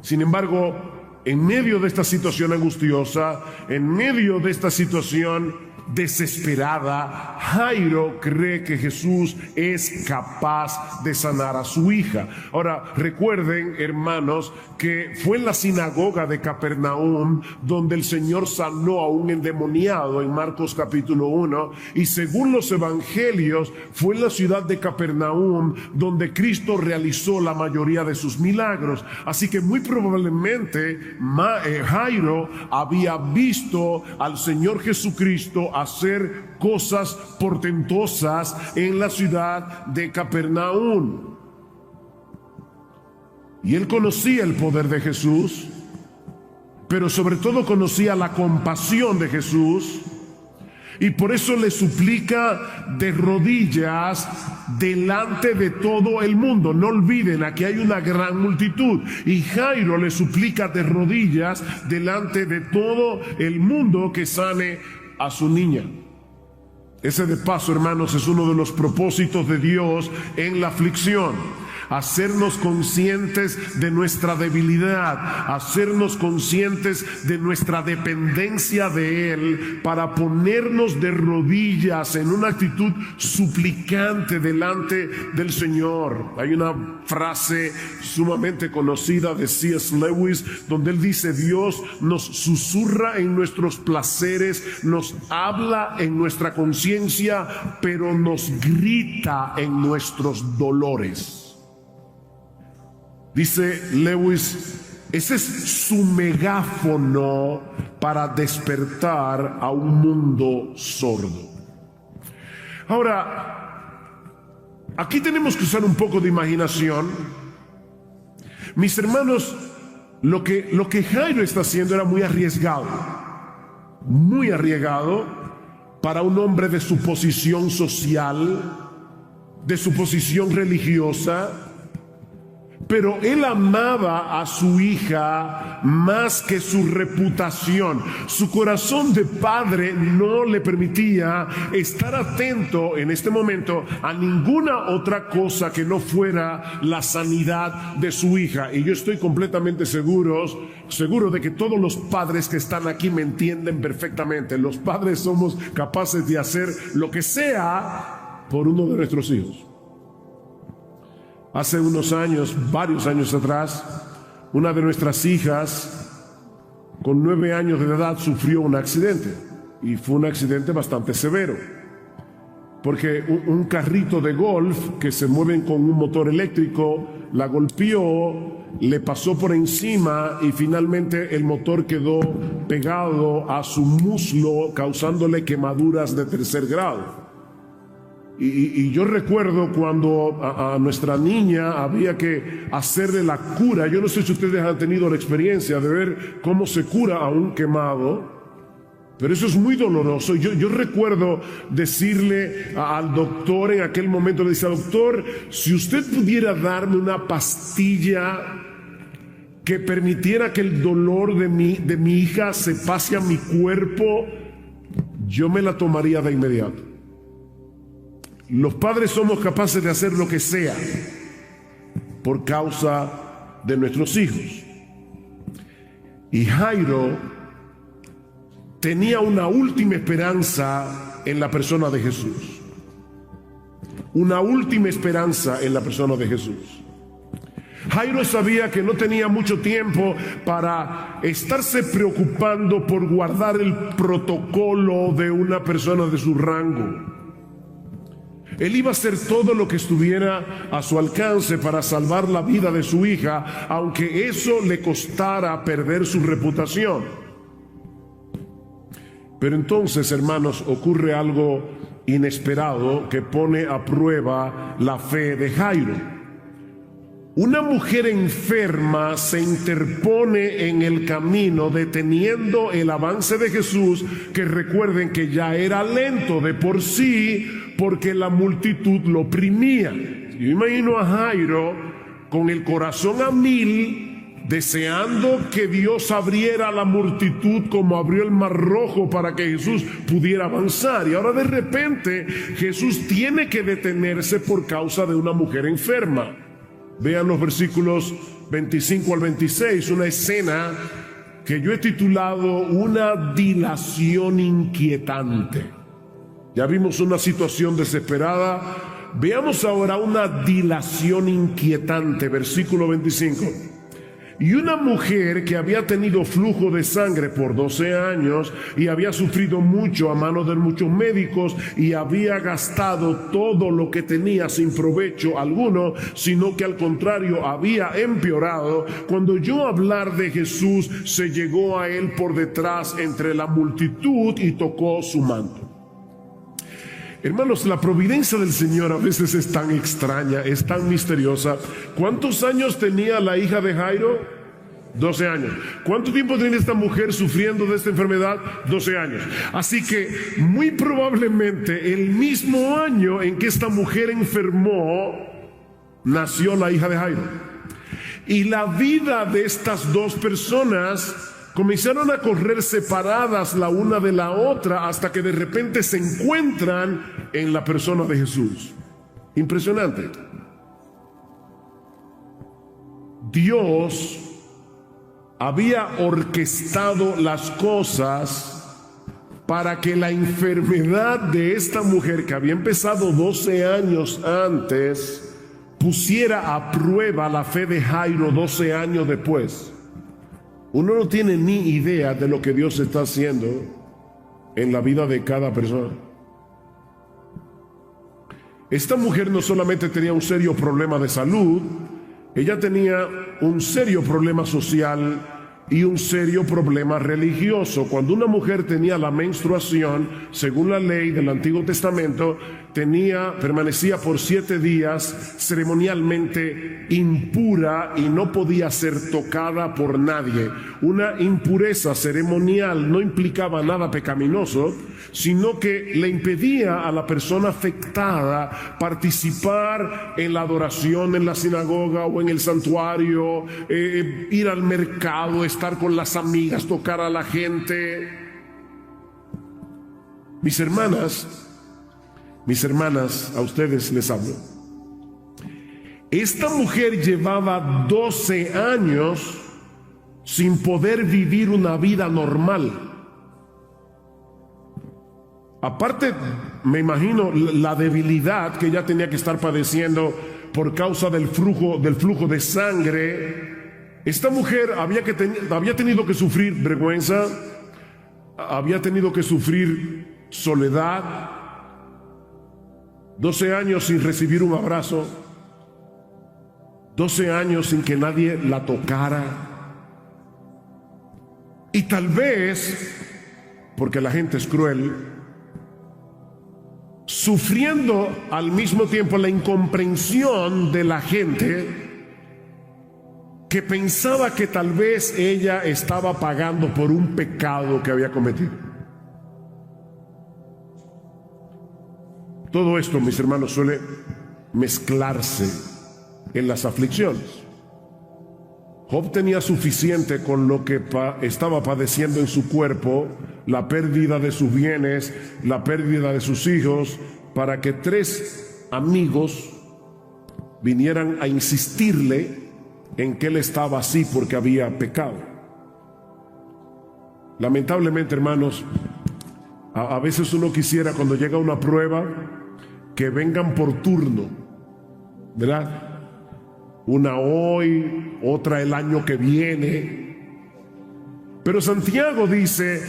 Sin embargo, en medio de esta situación angustiosa, en medio de esta situación desesperada, Jairo cree que Jesús es capaz de sanar a su hija. Ahora, recuerden, hermanos, que fue en la sinagoga de Capernaum donde el Señor sanó a un endemoniado en Marcos capítulo 1, y según los evangelios fue en la ciudad de Capernaum donde Cristo realizó la mayoría de sus milagros. Así que muy probablemente Jairo había visto al Señor Jesucristo hacer cosas portentosas en la ciudad de Capernaum. Y él conocía el poder de Jesús, pero sobre todo conocía la compasión de Jesús, y por eso le suplica de rodillas delante de todo el mundo. No olviden, aquí hay una gran multitud, y Jairo le suplica de rodillas delante de todo el mundo que sane a su niña. Ese, de paso, hermanos, es uno de los propósitos de Dios en la aflicción: hacernos conscientes de nuestra debilidad, hacernos conscientes de nuestra dependencia de Él, para ponernos de rodillas en una actitud suplicante delante del Señor. Hay una frase sumamente conocida de C.S. Lewis donde él dice: Dios nos susurra en nuestros placeres, nos habla en nuestra conciencia, pero nos grita en nuestros dolores. Dice Lewis Ese es su megáfono para despertar a un mundo sordo. Ahora, aquí tenemos que usar un poco de imaginación. Mis hermanos, lo que Jairo está haciendo era muy arriesgado para un hombre de su posición social, de su posición religiosa, pero él amaba a su hija más que su reputación. Su corazón de padre no le permitía estar atento en este momento a ninguna otra cosa que no fuera la sanidad de su hija. Y yo estoy completamente seguro de que todos los padres que están aquí me entienden perfectamente. Los padres somos capaces de hacer lo que sea por uno de nuestros hijos. Hace unos años, varios años atrás, una de nuestras hijas, con 9 años de edad, sufrió un accidente. Y fue un accidente bastante severo. Porque un carrito de golf que se mueven con un motor eléctrico la golpeó, le pasó por encima y finalmente el motor quedó pegado a su muslo, causándole quemaduras de 3er grado. Y yo recuerdo cuando a nuestra niña había que hacerle la cura. Yo no sé si ustedes han tenido la experiencia de ver cómo se cura a un quemado, pero eso es muy doloroso. Yo recuerdo decirle al doctor en aquel momento, le decía: doctor, si usted pudiera darme una pastilla que permitiera que el dolor de mi hija se pase a mi cuerpo, yo me la tomaría de inmediato. Los padres somos capaces de hacer lo que sea por causa de nuestros hijos. Y Jairo tenía una última esperanza en la persona de Jesús. Una última esperanza en la persona de Jesús. Jairo sabía que no tenía mucho tiempo para estarse preocupando por guardar el protocolo de una persona de su rango. Él iba a hacer todo lo que estuviera a su alcance para salvar la vida de su hija, aunque eso le costara perder su reputación. Pero entonces, hermanos, ocurre algo inesperado que pone a prueba la fe de Jairo. Una mujer enferma se interpone en el camino, deteniendo el avance de Jesús, que recuerden que ya era lento de por sí, porque la multitud lo oprimía. Yo imagino a Jairo con el corazón a 1000, deseando que Dios abriera la multitud como abrió el Mar Rojo para que Jesús pudiera avanzar. Y ahora de repente Jesús tiene que detenerse por causa de una mujer enferma. Vean los versículos 25 al 26, una escena que yo he titulado Una dilación inquietante. Ya vimos una situación desesperada, veamos ahora una dilación inquietante, versículo 25. Y una mujer que había tenido flujo de sangre por 12 años y había sufrido mucho a manos de muchos médicos y había gastado todo lo que tenía sin provecho alguno, sino que al contrario había empeorado, cuando oyó hablar de Jesús, se llegó a él por detrás entre la multitud y tocó su manto. Hermanos, la providencia del Señor a veces es tan extraña, es tan misteriosa. ¿Cuántos años tenía la hija de Jairo? 12 años. ¿Cuánto tiempo tenía esta mujer sufriendo de esta enfermedad? 12 años. Así que muy probablemente el mismo año en que esta mujer enfermó, nació la hija de Jairo. Y la vida de estas dos personas comenzaron a correr separadas la una de la otra hasta que de repente se encuentran en la persona de Jesús. Impresionante. Dios había orquestado las cosas para que la enfermedad de esta mujer, que había empezado 12 años antes, pusiera a prueba la fe de Jairo 12 años después. Uno no tiene ni idea de lo que Dios está haciendo en la vida de cada persona. Esta mujer no solamente tenía un serio problema de salud, ella tenía un serio problema social y un serio problema religioso. Cuando una mujer tenía la menstruación, según la ley del Antiguo Testamento, permanecía por 7 días ceremonialmente impura y no podía ser tocada por nadie. Una impureza ceremonial no implicaba nada pecaminoso, sino que le impedía a la persona afectada participar en la adoración en la sinagoga o en el santuario, ir al mercado, estar con las amigas, tocar a la gente. Mis hermanas, a ustedes les hablo. Esta mujer llevaba 12 años sin poder vivir una vida normal. Aparte, me imagino la debilidad que ella tenía que estar padeciendo por causa del flujo de sangre. Esta mujer había tenido que sufrir vergüenza, había tenido que sufrir soledad, 12 años sin recibir un abrazo, 12 años sin que nadie la tocara. Y tal vez, porque la gente es cruel, sufriendo al mismo tiempo la incomprensión de la gente que pensaba que tal vez ella estaba pagando por un pecado que había cometido. Todo esto, mis hermanos, suele mezclarse en las aflicciones. Job tenía suficiente con lo que estaba padeciendo en su cuerpo, la pérdida de sus bienes, la pérdida de sus hijos, para que 3 amigos vinieran a insistirle en que él estaba así porque había pecado. Lamentablemente, hermanos, a veces uno quisiera, cuando llega una prueba, que vengan por turno, ¿verdad? Una hoy, otra el año que viene. Pero Santiago dice: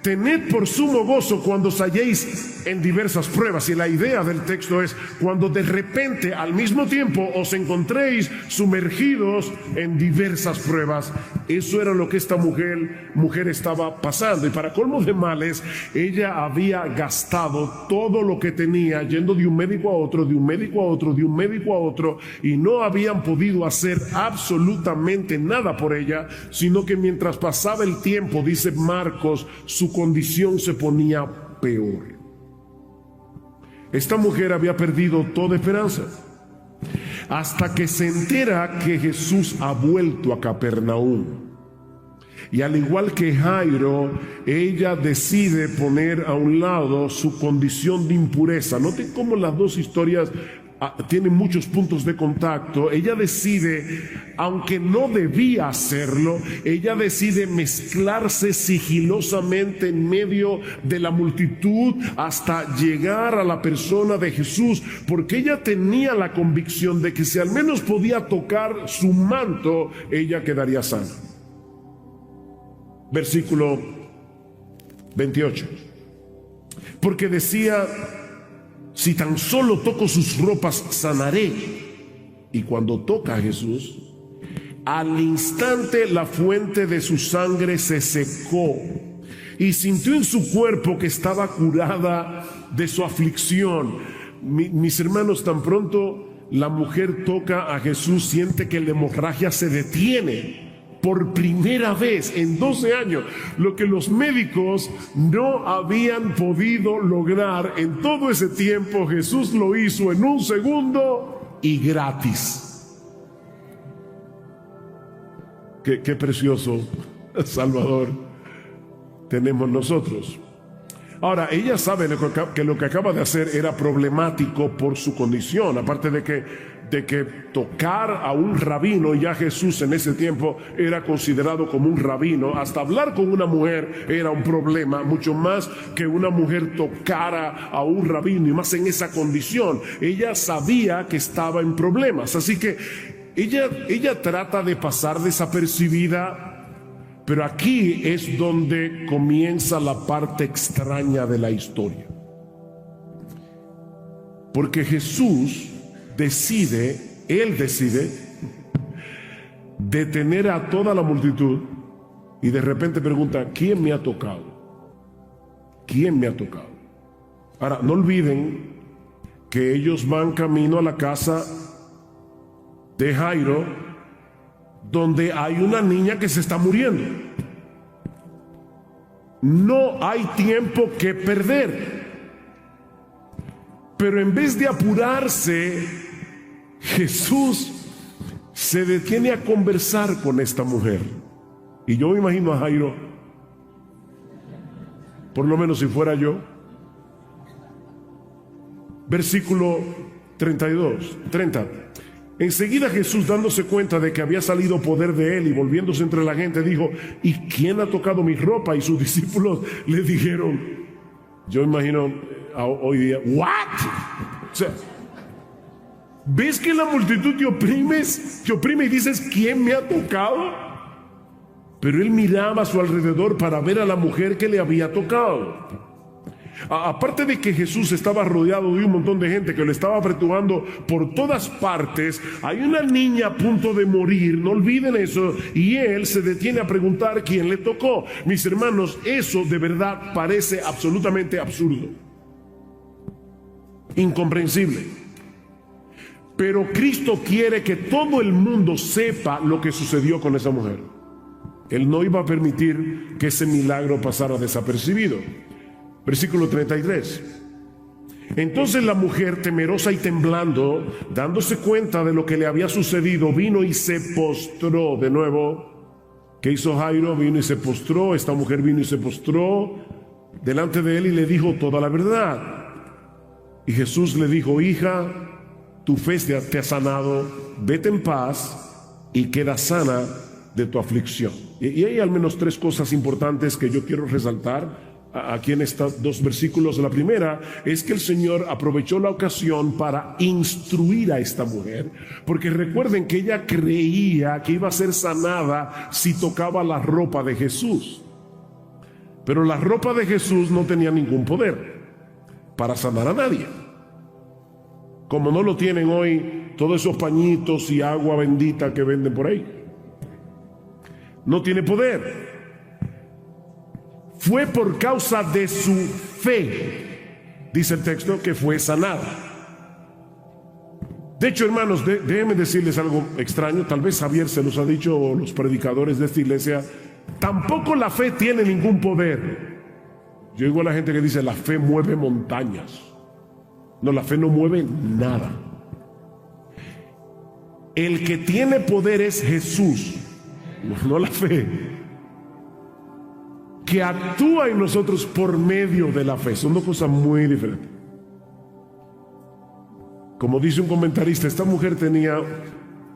tened por sumo gozo cuando os halléis en diversas pruebas. Y la idea del texto es cuando de repente, al mismo tiempo, os encontréis sumergidos en diversas pruebas. Eso era lo que esta mujer estaba pasando. Y para colmo de males, ella había gastado todo lo que tenía yendo de un médico a otro, de un médico a otro, de un médico a otro, y no habían podido hacer absolutamente nada por ella, sino que mientras pasaba el tiempo, dice Marcos, su condición se ponía peor. Esta mujer había perdido toda esperanza hasta que se entera que Jesús ha vuelto a Capernaum. Y al igual que Jairo, ella decide poner a un lado su condición de impureza. Noten cómo las dos historias tienen muchos puntos de contacto. Ella decide, aunque no debía hacerlo, ella decide mezclarse sigilosamente en medio de la multitud hasta llegar a la persona de Jesús, porque ella tenía la convicción de que si al menos podía tocar su manto, ella quedaría sana. Versículo 28. Porque decía: si tan solo toco sus ropas, sanaré. Y cuando toca a Jesús, al instante la fuente de su sangre se secó, y sintió en su cuerpo que estaba curada de su aflicción. Mis hermanos, tan pronto la mujer toca a Jesús, siente que la hemorragia se detiene. Por primera vez en 12 años, lo que los médicos no habían podido lograr en todo ese tiempo, Jesús lo hizo en un segundo y gratis. Qué precioso Salvador tenemos nosotros. Ahora, ella sabe que lo que acaba de hacer era problemático por su condición, aparte de que tocar a un rabino, ya Jesús en ese tiempo era considerado como un rabino. Hasta hablar con una mujer era un problema, mucho más que una mujer tocara a un rabino, y más en esa condición. Ella sabía que estaba en problemas, así que ella trata de pasar desapercibida. Pero aquí es donde comienza la parte extraña de la historia, porque Jesús decide detener a toda la multitud y de repente pregunta: ¿quién me ha tocado? ¿Quién me ha tocado? Ahora, no olviden que ellos van camino a la casa de Jairo, donde hay una niña que se está muriendo. No hay tiempo que perder. Pero en vez de apurarse, Jesús se detiene a conversar con esta mujer. Y yo me imagino a Jairo, por lo menos si fuera yo. Versículo 30. Enseguida Jesús, dándose cuenta de que había salido poder de él y volviéndose entre la gente, dijo: ¿y quién ha tocado mi ropa? Y sus discípulos le dijeron, yo imagino hoy día, ¿what? O sea, ¿ves que la multitud te oprime y dices: ¿quién me ha tocado? Pero él miraba a su alrededor para ver a la mujer que le había tocado. Aparte de que Jesús estaba rodeado de un montón de gente que lo estaba apretujando por todas partes, hay una niña a punto de morir, no olviden eso, y él se detiene a preguntar quién le tocó. Mis hermanos, eso de verdad parece absolutamente absurdo, incomprensible. Pero Cristo quiere que todo el mundo sepa lo que sucedió con esa mujer. Él no iba a permitir que ese milagro pasara desapercibido. Versículo 33. Entonces la mujer, temerosa y temblando, dándose cuenta de lo que le había sucedido, vino y se postró. De nuevo, ¿qué hizo Jairo? Vino y se postró. Esta mujer vino y se postró delante de él y le dijo toda la verdad. Y Jesús le dijo: hija, tu fe te ha sanado, vete en paz y queda sana de tu aflicción. Y hay al menos tres cosas importantes que yo quiero resaltar aquí en estos dos versículos. La primera es que el Señor aprovechó la ocasión para instruir a esta mujer, porque recuerden que ella creía que iba a ser sanada si tocaba la ropa de Jesús, pero la ropa de Jesús no tenía ningún poder para sanar a nadie, como no lo tienen hoy todos esos pañitos y agua bendita que venden por ahí. No tiene poder. Fue por causa de su fe, dice el texto, que fue sanada. De hecho, hermanos, déjenme decirles algo extraño. Tal vez Javier se los ha dicho, o los predicadores de esta iglesia. Tampoco la fe tiene ningún poder. Yo digo a la gente que dice: la fe mueve montañas. No, la fe no mueve nada. El que tiene poder es Jesús, no la fe, que actúa en nosotros por medio de la fe. Son dos cosas muy diferentes. Como dice un comentarista, esta mujer tenía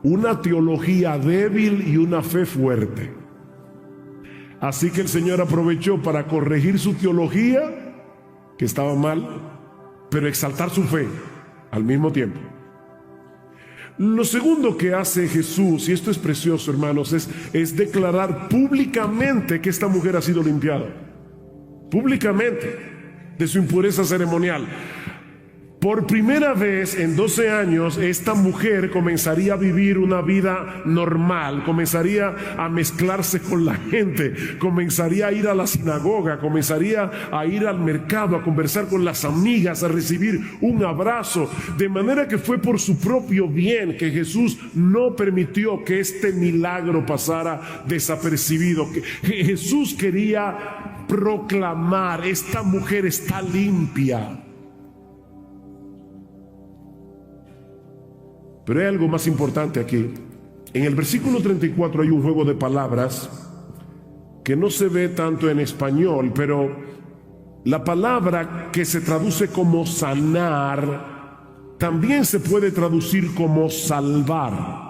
una teología débil y una fe fuerte. Así que el Señor aprovechó para corregir su teología, que estaba mal, pero exaltar su fe al mismo tiempo. Lo segundo que hace Jesús, y esto es precioso, hermanos, es declarar públicamente que esta mujer ha sido limpiada, públicamente, de su impureza ceremonial. Por primera vez en 12 años, esta mujer comenzaría a vivir una vida normal, comenzaría a mezclarse con la gente, comenzaría a ir a la sinagoga, comenzaría a ir al mercado, a conversar con las amigas, a recibir un abrazo. De manera que fue por su propio bien que Jesús no permitió que este milagro pasara desapercibido. Jesús quería proclamar: esta mujer está limpia. Pero hay algo más importante aquí. En el versículo 34 hay un juego de palabras que no se ve tanto en español, pero la palabra que se traduce como sanar también se puede traducir como salvar.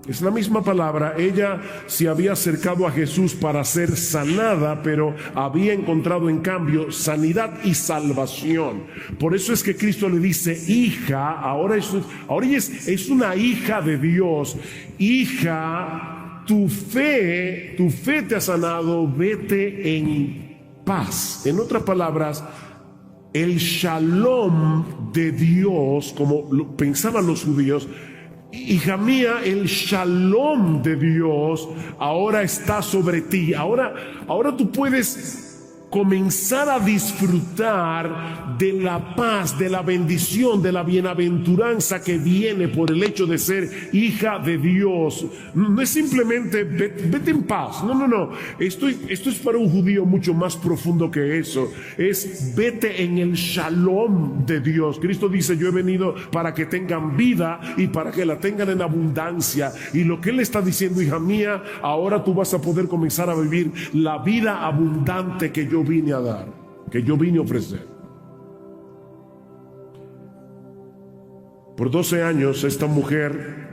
Es la misma palabra. Ella se había acercado a Jesús para ser sanada, pero había encontrado en cambio sanidad y salvación. Por eso es que Cristo le dice: hija, ahora ella es una hija de Dios. Hija, tu fe te ha sanado, vete en paz. En otras palabras, el shalom de Dios, como lo pensaban los judíos, hija mía, el shalom de Dios ahora está sobre ti. Ahora tú puedes comenzar a disfrutar de la paz, de la bendición, de la bienaventuranza que viene por el hecho de ser hija de Dios. No es simplemente vete en paz. No. Esto es para un judío mucho más profundo que eso. Es vete en el shalom de Dios. Cristo dice, yo he venido para que tengan vida y para que la tengan en abundancia. Y lo que Él está diciendo, hija mía, ahora tú vas a poder comenzar a vivir la vida abundante que yo vine a dar, que yo vine a ofrecer. Por 12 años esta mujer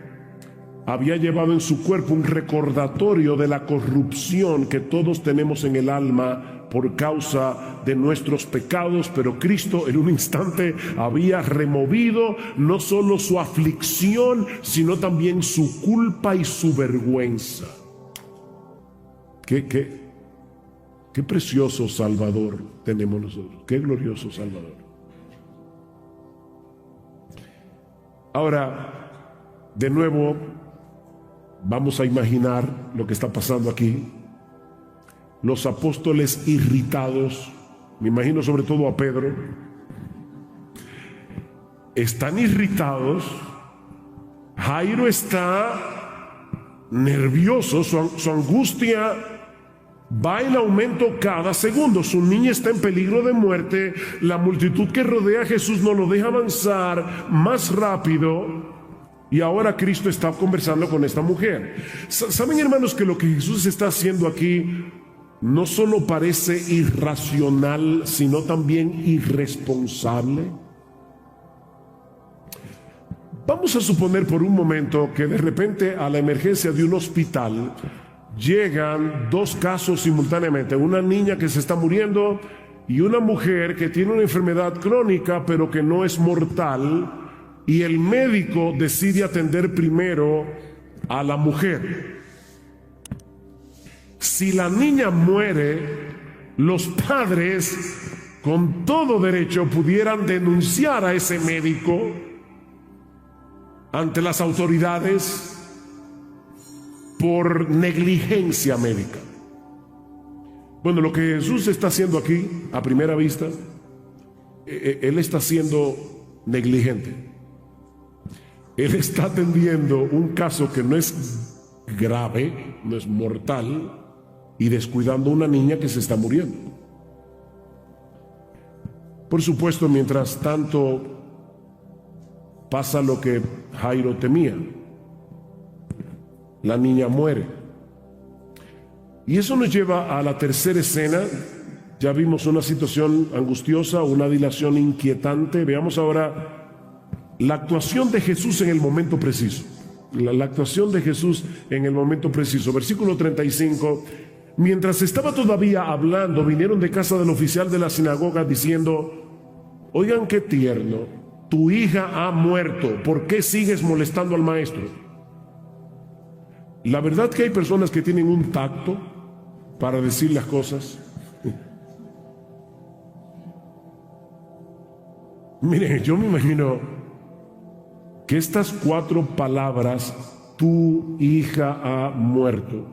había llevado en su cuerpo un recordatorio de la corrupción que todos tenemos en el alma por causa de nuestros pecados, pero Cristo en un instante había removido no solo su aflicción, sino también su culpa y su vergüenza. Qué precioso Salvador tenemos nosotros, qué glorioso Salvador. Ahora, de nuevo, vamos a imaginar lo que está pasando aquí. Los apóstoles irritados, me imagino sobre todo a Pedro, están irritados. Jairo está nervioso, su angustia va en aumento cada segundo. Su niña está en peligro de muerte. La multitud que rodea a Jesús no lo deja avanzar más rápido. Y ahora Cristo está conversando con esta mujer. ¿Saben, hermanos, que lo que Jesús está haciendo aquí no solo parece irracional, sino también irresponsable? Vamos a suponer por un momento que de repente a la emergencia de un hospital llegan dos casos simultáneamente, una niña que se está muriendo y una mujer que tiene una enfermedad crónica pero que no es mortal, y el médico decide atender primero a la mujer. Si la niña muere, los padres con todo derecho pudieran denunciar a ese médico ante las autoridades por negligencia médica. Bueno, lo que Jesús está haciendo aquí, a primera vista, Él está siendo negligente. Él está atendiendo un caso que no es grave, no es mortal, y descuidando a una niña que se está muriendo. Por supuesto, mientras tanto, pasa lo que Jairo temía. La niña muere. Y eso nos lleva a la tercera escena. Ya vimos una situación angustiosa, una dilación inquietante. Veamos ahora la actuación de Jesús en el momento preciso. La actuación de Jesús en el momento preciso. Versículo 35. Mientras estaba todavía hablando, vinieron de casa del oficial de la sinagoga diciendo: oigan, qué tierno, tu hija ha muerto, ¿por qué sigues molestando al maestro? La verdad que hay personas que tienen un tacto para decir las cosas. Mire, yo me imagino que estas 4 palabras, tu hija ha muerto,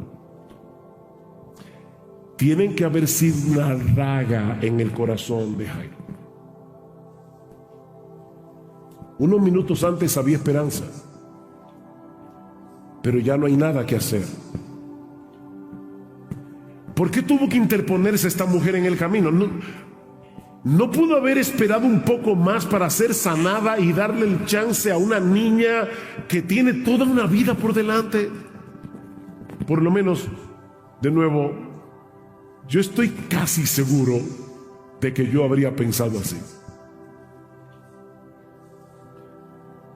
tienen que haber sido una daga en el corazón de Jairo. Unos minutos antes había esperanza, pero ya no hay nada que hacer. ¿Por qué tuvo que interponerse esta mujer en el camino? ¿No pudo haber esperado un poco más para ser sanada y darle el chance a una niña que tiene toda una vida por delante? Por lo menos, de nuevo, yo estoy casi seguro de que yo habría pensado así.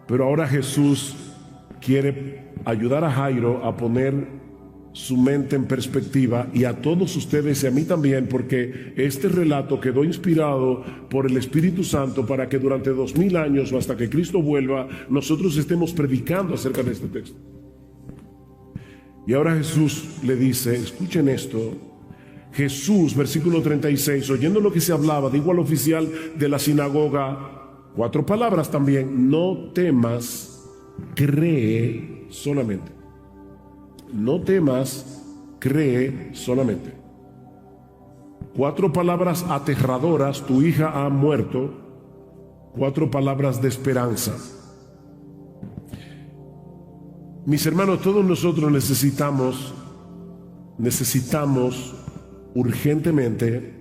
Pero ahora Jesús quiere ayudar a Jairo a poner su mente en perspectiva, y a todos ustedes y a mí también, porque este relato quedó inspirado por el Espíritu Santo para que durante 2000 años o hasta que Cristo vuelva, nosotros estemos predicando acerca de este texto. Y ahora Jesús le dice, escuchen esto. Jesús, versículo 36, oyendo lo que se hablaba, dijo al oficial de la sinagoga 4 palabras también: no temas, cree solamente. No temas, cree solamente. 4 palabras aterradoras: tu hija ha muerto. 4 palabras de esperanza. Mis hermanos, todos nosotros necesitamos urgentemente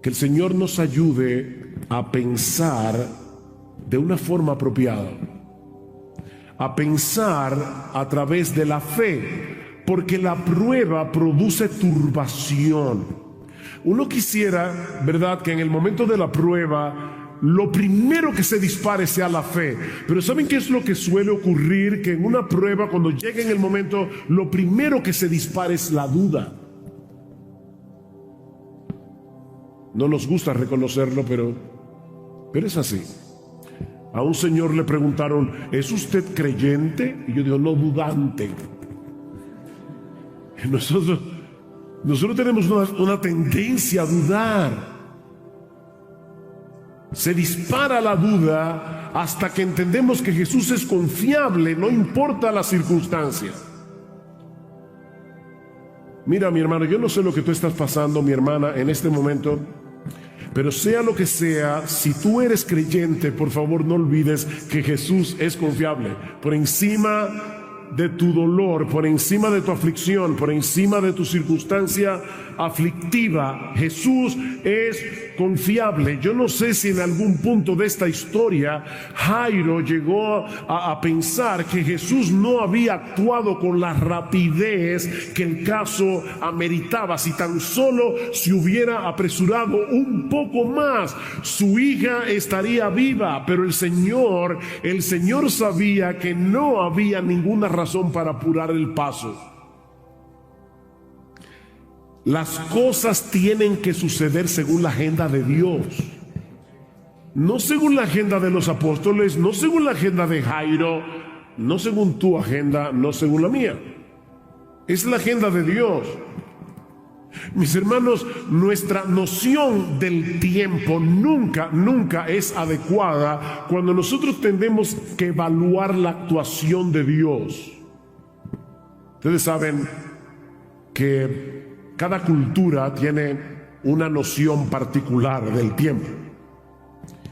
que el Señor nos ayude a pensar de una forma apropiada, a pensar a través de la fe, porque la prueba produce turbación. Uno quisiera, ¿verdad?, que en el momento de la prueba lo primero que se dispare sea la fe. Pero ¿saben qué es lo que suele ocurrir? Que en una prueba, cuando llega en el momento, lo primero que se dispara es la duda. No nos gusta reconocerlo, pero es así. A un señor le preguntaron: ¿es usted creyente? Y yo digo: no, dudante. Nosotros tenemos una tendencia a dudar. Se dispara la duda hasta que entendemos que Jesús es confiable, no importa la circunstancia. Mira, mi hermano, yo no sé lo que tú estás pasando, mi hermana, en este momento, pero sea lo que sea, si tú eres creyente, por favor no olvides que Jesús es confiable. Por encima de tu dolor, por encima de tu aflicción, por encima de tu circunstancia aflictiva, Jesús es confiable. Yo no sé si en algún punto de esta historia Jairo llegó a pensar que Jesús no había actuado con la rapidez que el caso ameritaba. Si tan solo se hubiera apresurado un poco más, su hija estaría viva. Pero el Señor sabía que no había ninguna razón para apurar el paso. Las cosas tienen que suceder según la agenda de Dios, no según la agenda de los apóstoles, no según la agenda de Jairo, no según tu agenda, no según la mía. Es la agenda de Dios. Mis hermanos, nuestra noción del tiempo nunca es adecuada cuando nosotros tendemos que evaluar la actuación de Dios. Ustedes saben que cada cultura tiene una noción particular del tiempo,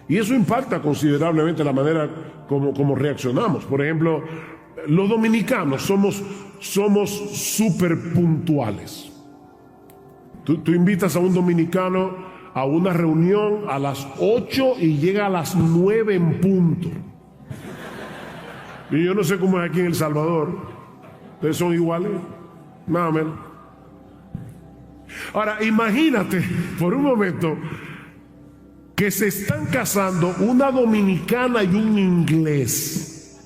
y eso impacta considerablemente la manera como reaccionamos. Por ejemplo, los dominicanos somos súper puntuales. Tú invitas a un dominicano a una reunión a las 8 y llega a las 9 en punto. Y yo no sé cómo es aquí en El Salvador. ¿Ustedes son iguales? Más o menos. Ahora, imagínate por un momento que se están casando una dominicana y un inglés.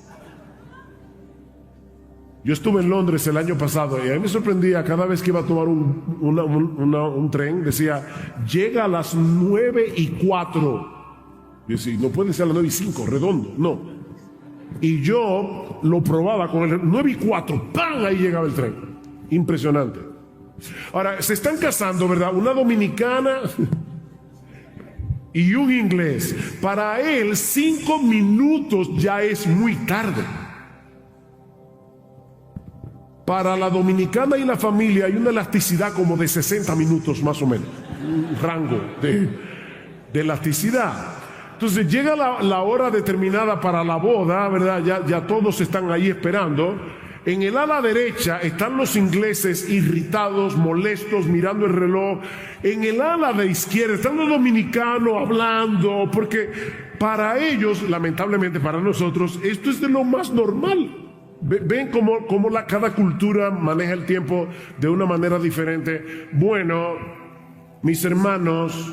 Yo estuve en Londres el año pasado y a mí me sorprendía cada vez que iba a tomar un tren, decía: llega a las 9:04. Yo decía: no puede ser a las 9:05, redondo, no. Y yo lo probaba con el 9:04, ¡pam! Ahí llegaba el tren. Impresionante. Ahora, se están casando, ¿verdad? Una dominicana y un inglés. Para él, 5 minutos ya es muy tarde. Para la dominicana y la familia hay una elasticidad como de 60 minutos más o menos. Un rango de elasticidad. Entonces llega la hora determinada para la boda, ¿verdad? Ya todos están ahí esperando. En el ala derecha están los ingleses irritados, molestos, mirando el reloj. En el ala de izquierda están los dominicanos hablando, porque para ellos, lamentablemente para nosotros, esto es de lo más normal. ¿Ven cómo cada cultura maneja el tiempo de una manera diferente? Bueno, mis hermanos,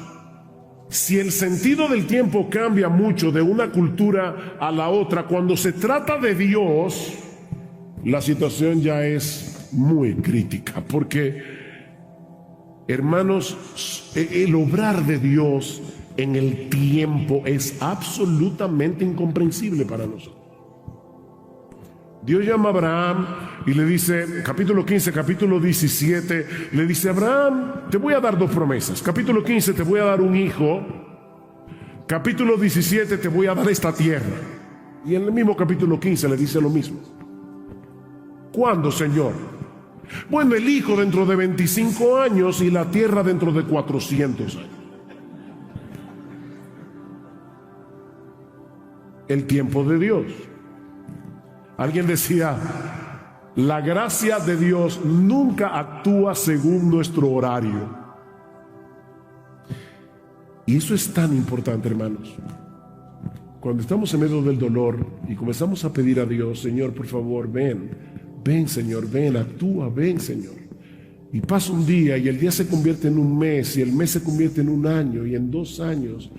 si el sentido del tiempo cambia mucho de una cultura a la otra, cuando se trata de Dios, la situación ya es muy crítica, porque, hermanos, el obrar de Dios en el tiempo es absolutamente incomprensible para nosotros. Dios llama a Abraham y le dice, capítulo 15, capítulo 17, le dice: Abraham, te voy a dar 2 promesas. Capítulo 15, te voy a dar un hijo. Capítulo 17, te voy a dar esta tierra. Y en el mismo capítulo 15 le dice lo mismo. ¿Cuándo, Señor? Bueno, el hijo dentro de 25 años y la tierra dentro de 400 años. El tiempo de Dios. Alguien decía, la gracia de Dios nunca actúa según nuestro horario. Y eso es tan importante, hermanos. Cuando estamos en medio del dolor y comenzamos a pedir a Dios, Señor, por favor, ven. Ven, Señor, ven, actúa, ven, Señor. Y pasa un día y el día se convierte en un mes y el mes se convierte en un año y en 2 años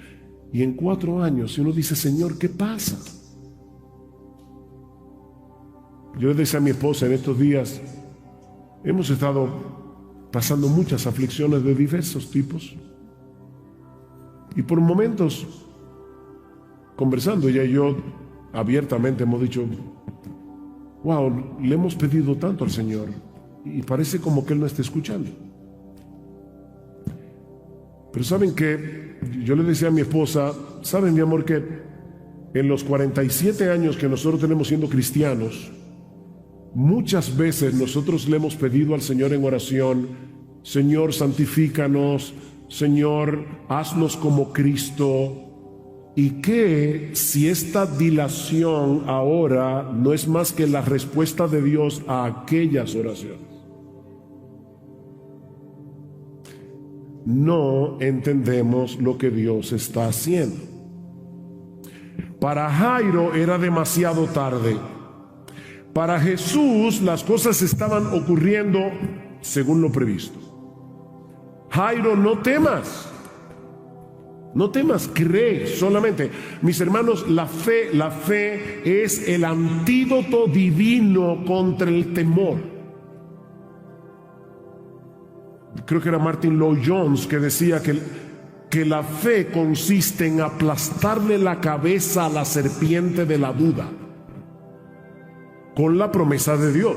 y en 4 años. Y uno dice, Señor, ¿qué pasa? Yo le decía a mi esposa en estos días, hemos estado pasando muchas aflicciones de diversos tipos. Y por momentos, conversando ella y yo abiertamente hemos dicho, wow, le hemos pedido tanto al Señor y parece como que Él no está escuchando. Pero saben que yo le decía a mi esposa, saben, mi amor, que en los 47 años que nosotros tenemos siendo cristianos, muchas veces nosotros le hemos pedido al Señor en oración, Señor, santifícanos, Señor, haznos como Cristo. Y que si esta dilación ahora no es más que la respuesta de Dios a aquellas oraciones. No entendemos lo que Dios está haciendo. Para Jairo era demasiado tarde. Para Jesús las cosas estaban ocurriendo según lo previsto. Jairo, no temas. No temas, cree solamente. Mis hermanos, la fe es el antídoto divino contra el temor. Creo que era Martin Lloyd-Jones que decía que la fe consiste en aplastarle la cabeza a la serpiente de la duda con la promesa de Dios.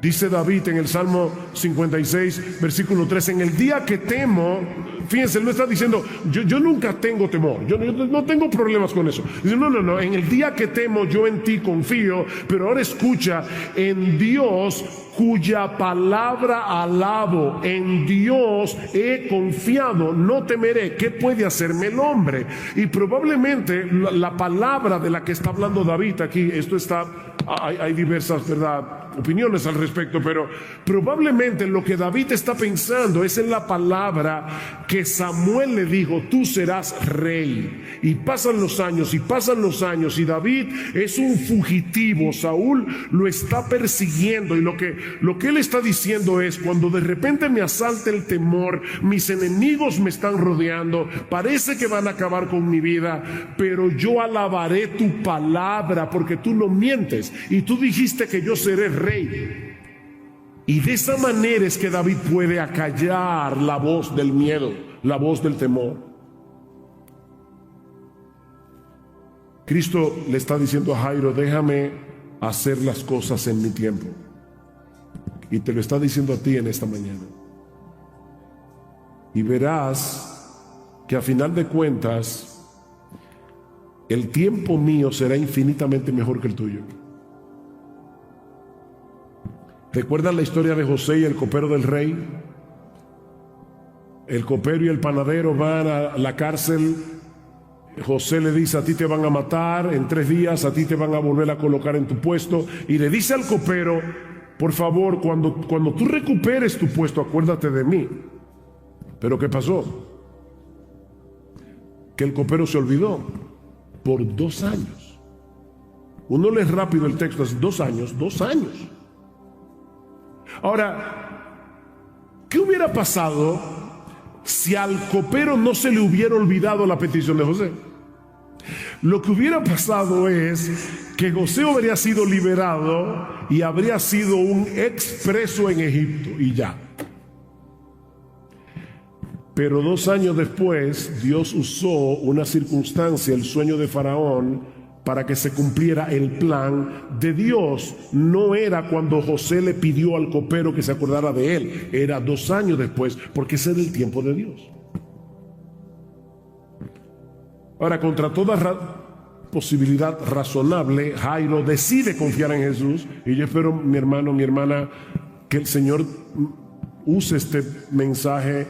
Dice David en el Salmo 56, versículo 3, en el día que temo, fíjense, él no está diciendo, yo nunca tengo temor, yo no tengo problemas con eso. Dice, no, en el día que temo yo en ti confío, pero ahora escucha, en Dios cuya palabra alabo, en Dios he confiado, no temeré. ¿Qué puede hacerme el hombre? Y probablemente la palabra de la que está hablando David aquí, esto está, hay diversas, ¿verdad?, opiniones al respecto, pero probablemente lo que David está pensando es en la palabra que Samuel le dijo, tú serás rey. Y pasan los años y David es un fugitivo. Saúl lo está persiguiendo y lo que él está diciendo es, cuando de repente me asalta el temor, mis enemigos me están rodeando, parece que van a acabar con mi vida, pero yo alabaré tu palabra porque tú no mientes y tú dijiste que yo seré rey. Y de esa manera es que David puede acallar la voz del miedo, la voz del temor. Cristo le está diciendo a Jairo, déjame hacer las cosas en mi tiempo. Y te lo está diciendo a ti en esta mañana. Y verás que a final de cuentas, el tiempo mío será infinitamente mejor que el tuyo. ¿Recuerdan la historia de José y el copero del rey? El copero y el panadero van a la cárcel. José le dice, a ti te van a matar en 3 días, a ti te van a volver a colocar en tu puesto. Y le dice al copero, por favor, cuando tú recuperes tu puesto, acuérdate de mí. Pero ¿qué pasó? Que el copero se olvidó por 2 años. Uno lee rápido el texto, es 2 años, 2 años. Ahora, ¿qué hubiera pasado si al copero no se le hubiera olvidado la petición de José? Lo que hubiera pasado es que José habría sido liberado y habría sido un expreso en Egipto y ya. Pero 2 años después, Dios usó una circunstancia, el sueño de Faraón, para que se cumpliera el plan de Dios. No era cuando José le pidió al copero que se acordara de él, era 2 años después, porque ese era el tiempo de Dios. Ahora, contra posibilidad razonable, Jairo decide confiar en Jesús. Y yo espero, mi hermano, mi hermana, que el Señor use este mensaje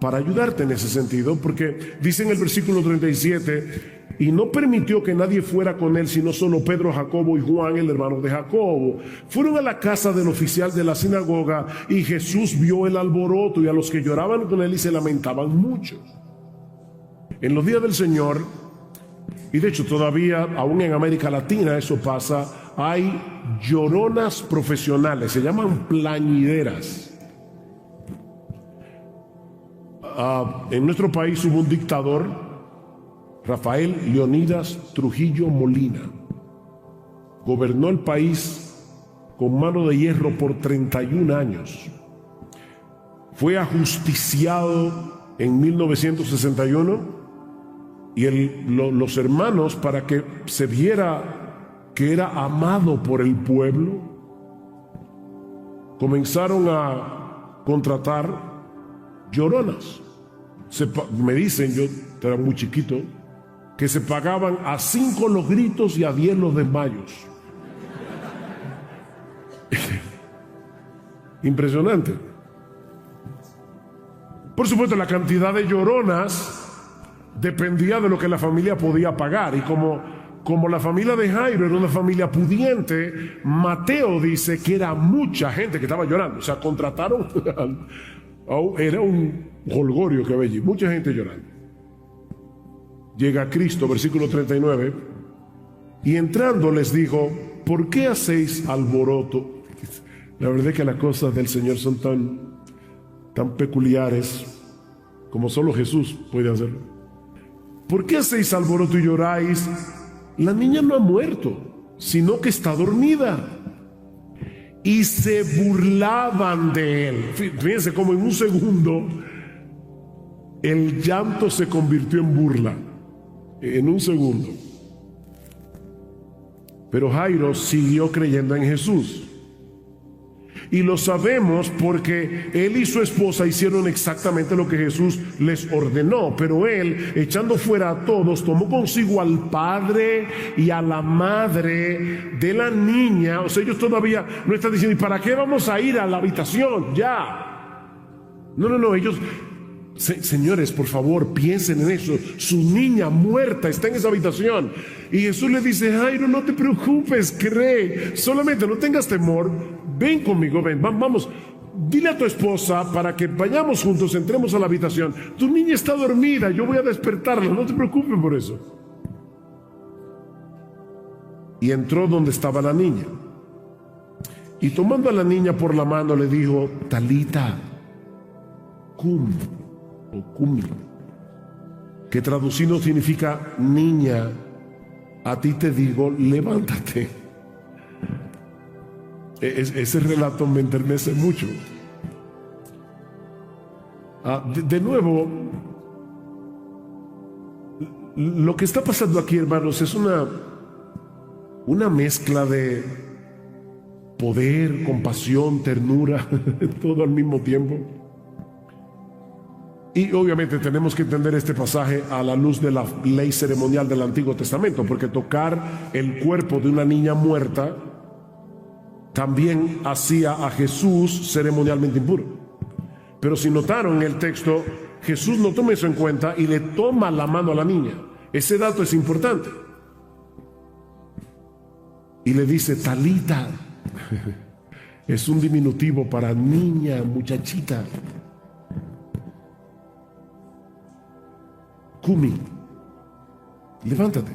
para ayudarte en ese sentido, porque dice en el versículo 37, y no permitió que nadie fuera con él, sino solo Pedro, Jacobo y Juan, el hermano de Jacobo. Fueron a la casa del oficial de la sinagoga, y Jesús vio el alboroto y a los que lloraban con él y se lamentaban muchos. En los días del Señor, y de hecho todavía aún en América Latina eso pasa, hay lloronas profesionales, se llaman plañideras. En nuestro país hubo un dictador, Rafael Leonidas Trujillo Molina. Gobernó el país con mano de hierro por 31 años. Fue ajusticiado en 1961 y los hermanos, para que se viera que era amado por el pueblo, comenzaron a contratar lloronas. Me dicen, yo era muy chiquito, que se pagaban a 5 los gritos y a 10 los desmayos. Impresionante. Por supuesto, la cantidad de lloronas dependía de lo que la familia podía pagar. Y como la familia de Jairo era una familia pudiente, Mateo dice que era mucha gente que estaba llorando. O sea, contrataron, era un jolgorio que había allí, mucha gente llorando. Llega Cristo, versículo 39, y entrando les dijo, ¿por qué hacéis alboroto? La verdad es que las cosas del Señor son tan peculiares como solo Jesús puede hacerlo. ¿Por qué hacéis alboroto y lloráis? La niña no ha muerto, sino que está dormida. Y se burlaban de él. Fíjense cómo en un segundo el llanto se convirtió en burla. En un segundo. Pero Jairo siguió creyendo en Jesús. Y lo sabemos porque él y su esposa hicieron exactamente lo que Jesús les ordenó. Pero él, echando fuera a todos, tomó consigo al padre y a la madre de la niña. O sea, ellos todavía no están diciendo, ¿y para qué vamos a ir a la habitación? Ya. No, ellos... Señores, por favor, piensen en eso. Su niña muerta está en esa habitación. Y Jesús le dice, Jairo, no te preocupes, cree. Solamente no tengas temor. Ven conmigo, ven, vamos. Dile a tu esposa para que vayamos juntos, entremos a la habitación. Tu niña está dormida, yo voy a despertarla, no te preocupes por eso. Y entró donde estaba la niña. Y tomando a la niña por la mano le dijo, Talita, cum. O cumi, que traducido significa niña, a ti te digo, levántate. Ese relato me enternece mucho. De nuevo, lo que está pasando aquí, hermanos, es una mezcla de poder, compasión, ternura, todo al mismo tiempo. Y obviamente tenemos que entender este pasaje a la luz de la ley ceremonial del Antiguo Testamento, porque tocar el cuerpo de una niña muerta también hacía a Jesús ceremonialmente impuro. Pero si notaron en el texto, Jesús no toma eso en cuenta y le toma la mano a la niña. Ese dato es importante. Y le dice, Talita. Es un diminutivo para niña, muchachita. Cumi, levántate.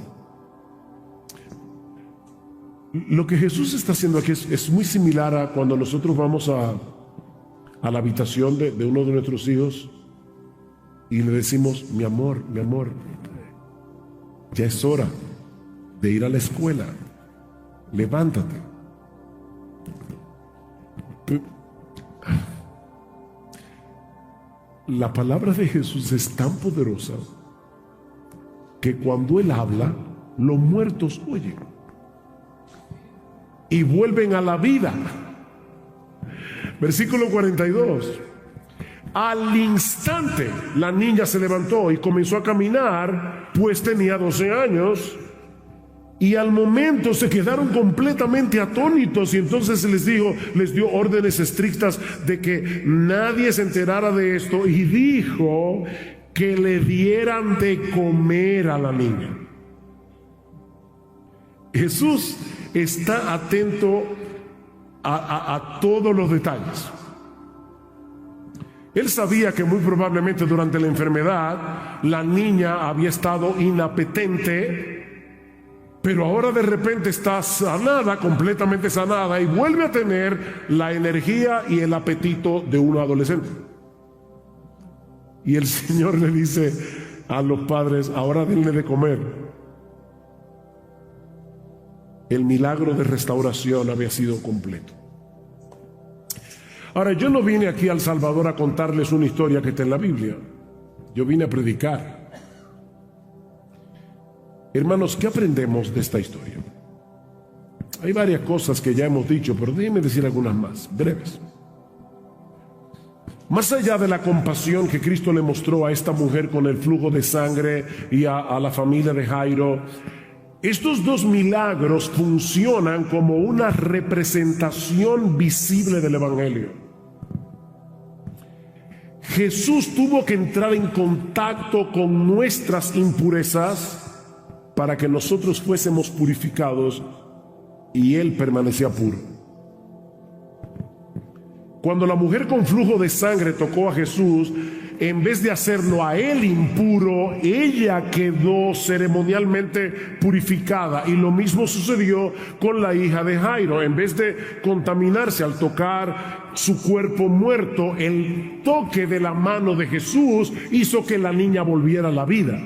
Lo que Jesús está haciendo aquí es muy similar a cuando nosotros vamos a la habitación de uno de nuestros hijos y le decimos, mi amor, ya es hora de ir a la escuela, levántate. La palabra de Jesús es tan poderosa que cuando Él habla, los muertos oyen y vuelven a la vida. Versículo 42. Al instante la niña se levantó y comenzó a caminar, pues tenía 12 años. Y al momento se quedaron completamente atónitos, y entonces les dio órdenes estrictas de que nadie se enterara de esto, y dijo que le dieran de comer a la niña. Jesús está atento a todos los detalles. Él sabía que muy probablemente durante la enfermedad la niña había estado inapetente, pero ahora de repente está sanada, completamente sanada, y vuelve a tener la energía y el apetito de un adolescente. Y el Señor le dice a los padres: ahora denle de comer. El milagro de restauración había sido completo. Ahora, yo no vine aquí al Salvador a contarles una historia que está en la Biblia. Yo vine a predicar. Hermanos, ¿qué aprendemos de esta historia? Hay varias cosas que ya hemos dicho, pero déjenme decir algunas más, breves. Más allá de la compasión que Cristo le mostró a esta mujer con el flujo de sangre y a la familia de Jairo, estos dos milagros funcionan como una representación visible del Evangelio. Jesús tuvo que entrar en contacto con nuestras impurezas para que nosotros fuésemos purificados, y Él permanecía puro. Cuando la mujer con flujo de sangre tocó a Jesús, en vez de hacerlo a él impuro, ella quedó ceremonialmente purificada. Y lo mismo sucedió con la hija de Jairo. En vez de contaminarse al tocar su cuerpo muerto, el toque de la mano de Jesús hizo que la niña volviera a la vida.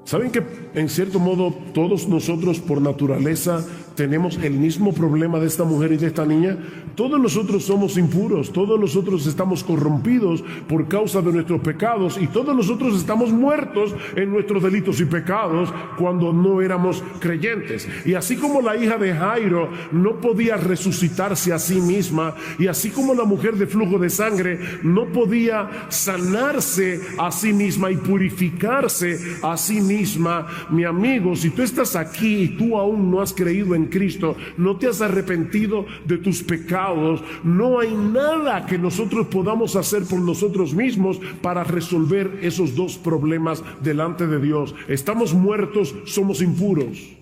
¿Saben que en cierto modo todos nosotros por naturaleza tenemos el mismo problema de esta mujer y de esta niña? Todos nosotros somos impuros, todos nosotros estamos corrompidos por causa de nuestros pecados, y todos nosotros estamos muertos en nuestros delitos y pecados cuando no éramos creyentes. Y así como la hija de Jairo no podía resucitarse a sí misma, y así como la mujer de flujo de sangre no podía sanarse a sí misma y purificarse a sí misma, mi amigo, si tú estás aquí y tú aún no has creído en Cristo, no te has arrepentido de tus pecados, no hay nada que nosotros podamos hacer por nosotros mismos para resolver esos dos problemas delante de Dios. Estamos muertos, somos impuros.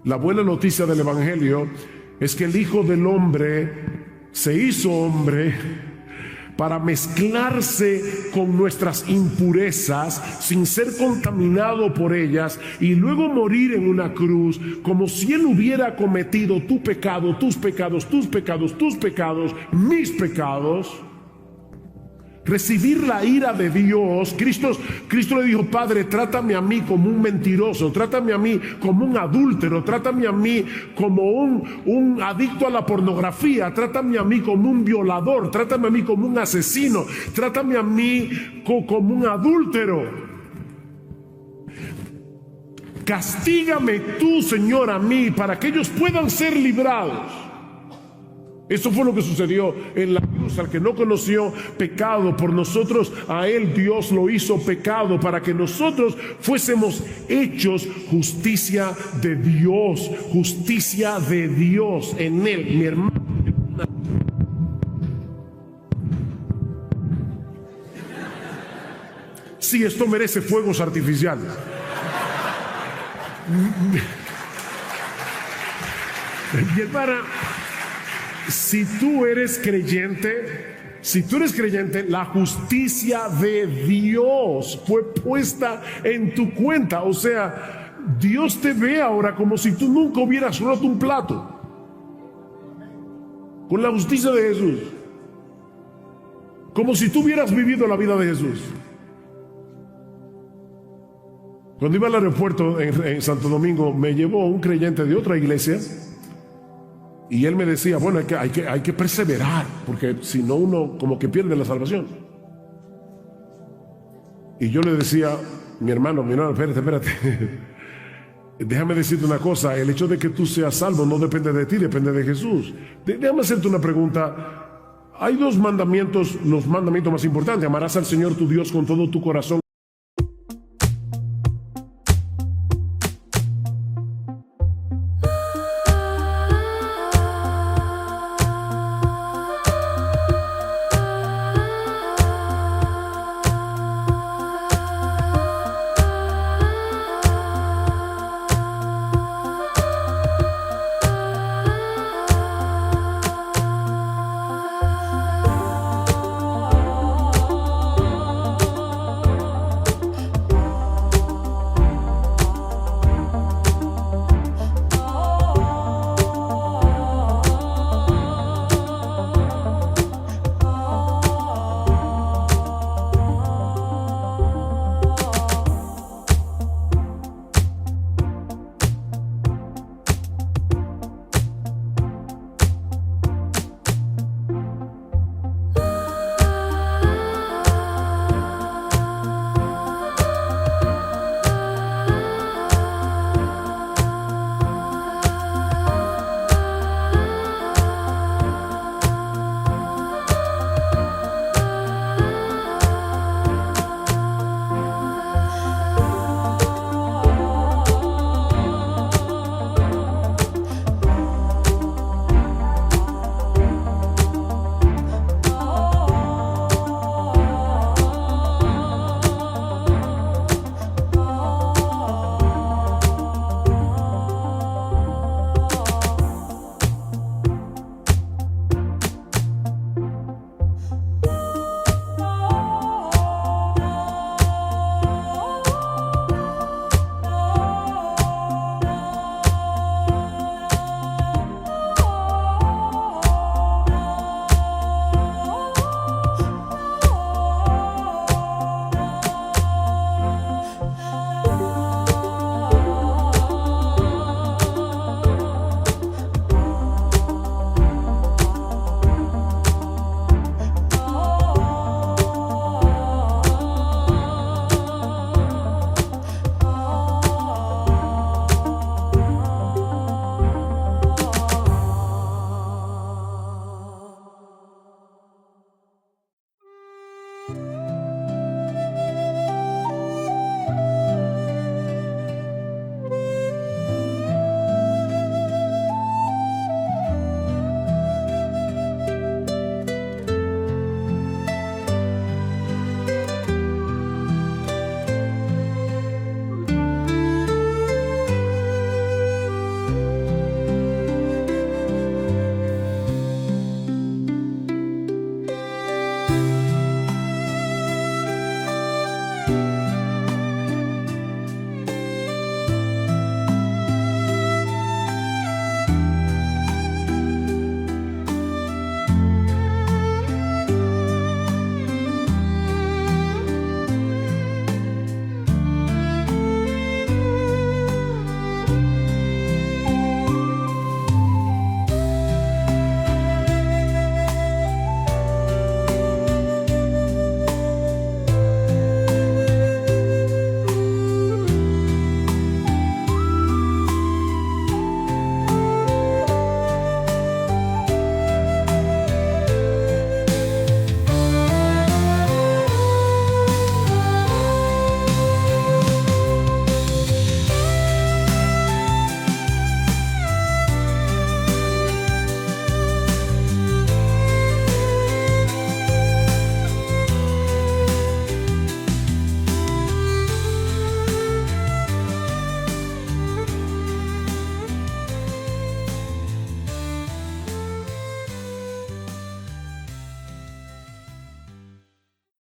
La buena noticia del Evangelio es que el Hijo del Hombre se hizo hombre para mezclarse con nuestras impurezas sin ser contaminado por ellas, y luego morir en una cruz como si Él hubiera cometido tu pecado, tus pecados, tus pecados, tus pecados, mis pecados. Recibir la ira de Dios. Cristo le dijo: Padre, trátame a mí como un mentiroso, trátame a mí como un adúltero, trátame a mí como un adicto a la pornografía, trátame a mí como un violador, trátame a mí como un asesino, trátame a mí como un adúltero. Castígame tú, Señor, a mí, para que ellos puedan ser librados. Eso fue lo que sucedió en la cruz. Al que no conoció pecado, por nosotros, a él Dios lo hizo pecado, para que nosotros fuésemos hechos justicia de Dios. Justicia de Dios en él, mi hermano. Sí, esto merece fuegos artificiales. Mi hermana, si tú eres creyente, la justicia de Dios fue puesta en tu cuenta. O sea, Dios te ve ahora como si tú nunca hubieras roto un plato. Con la justicia de Jesús. Como si tú hubieras vivido la vida de Jesús. Cuando iba al aeropuerto en Santo Domingo, me llevó un creyente de otra iglesia. Y él me decía: bueno, hay que perseverar, porque si no uno como que pierde la salvación. Y yo le decía: mi hermano, espérate. Déjame decirte una cosa, el hecho de que tú seas salvo no depende de ti, depende de Jesús. Déjame hacerte una pregunta. Hay dos mandamientos, los mandamientos más importantes: amarás al Señor tu Dios con todo tu corazón,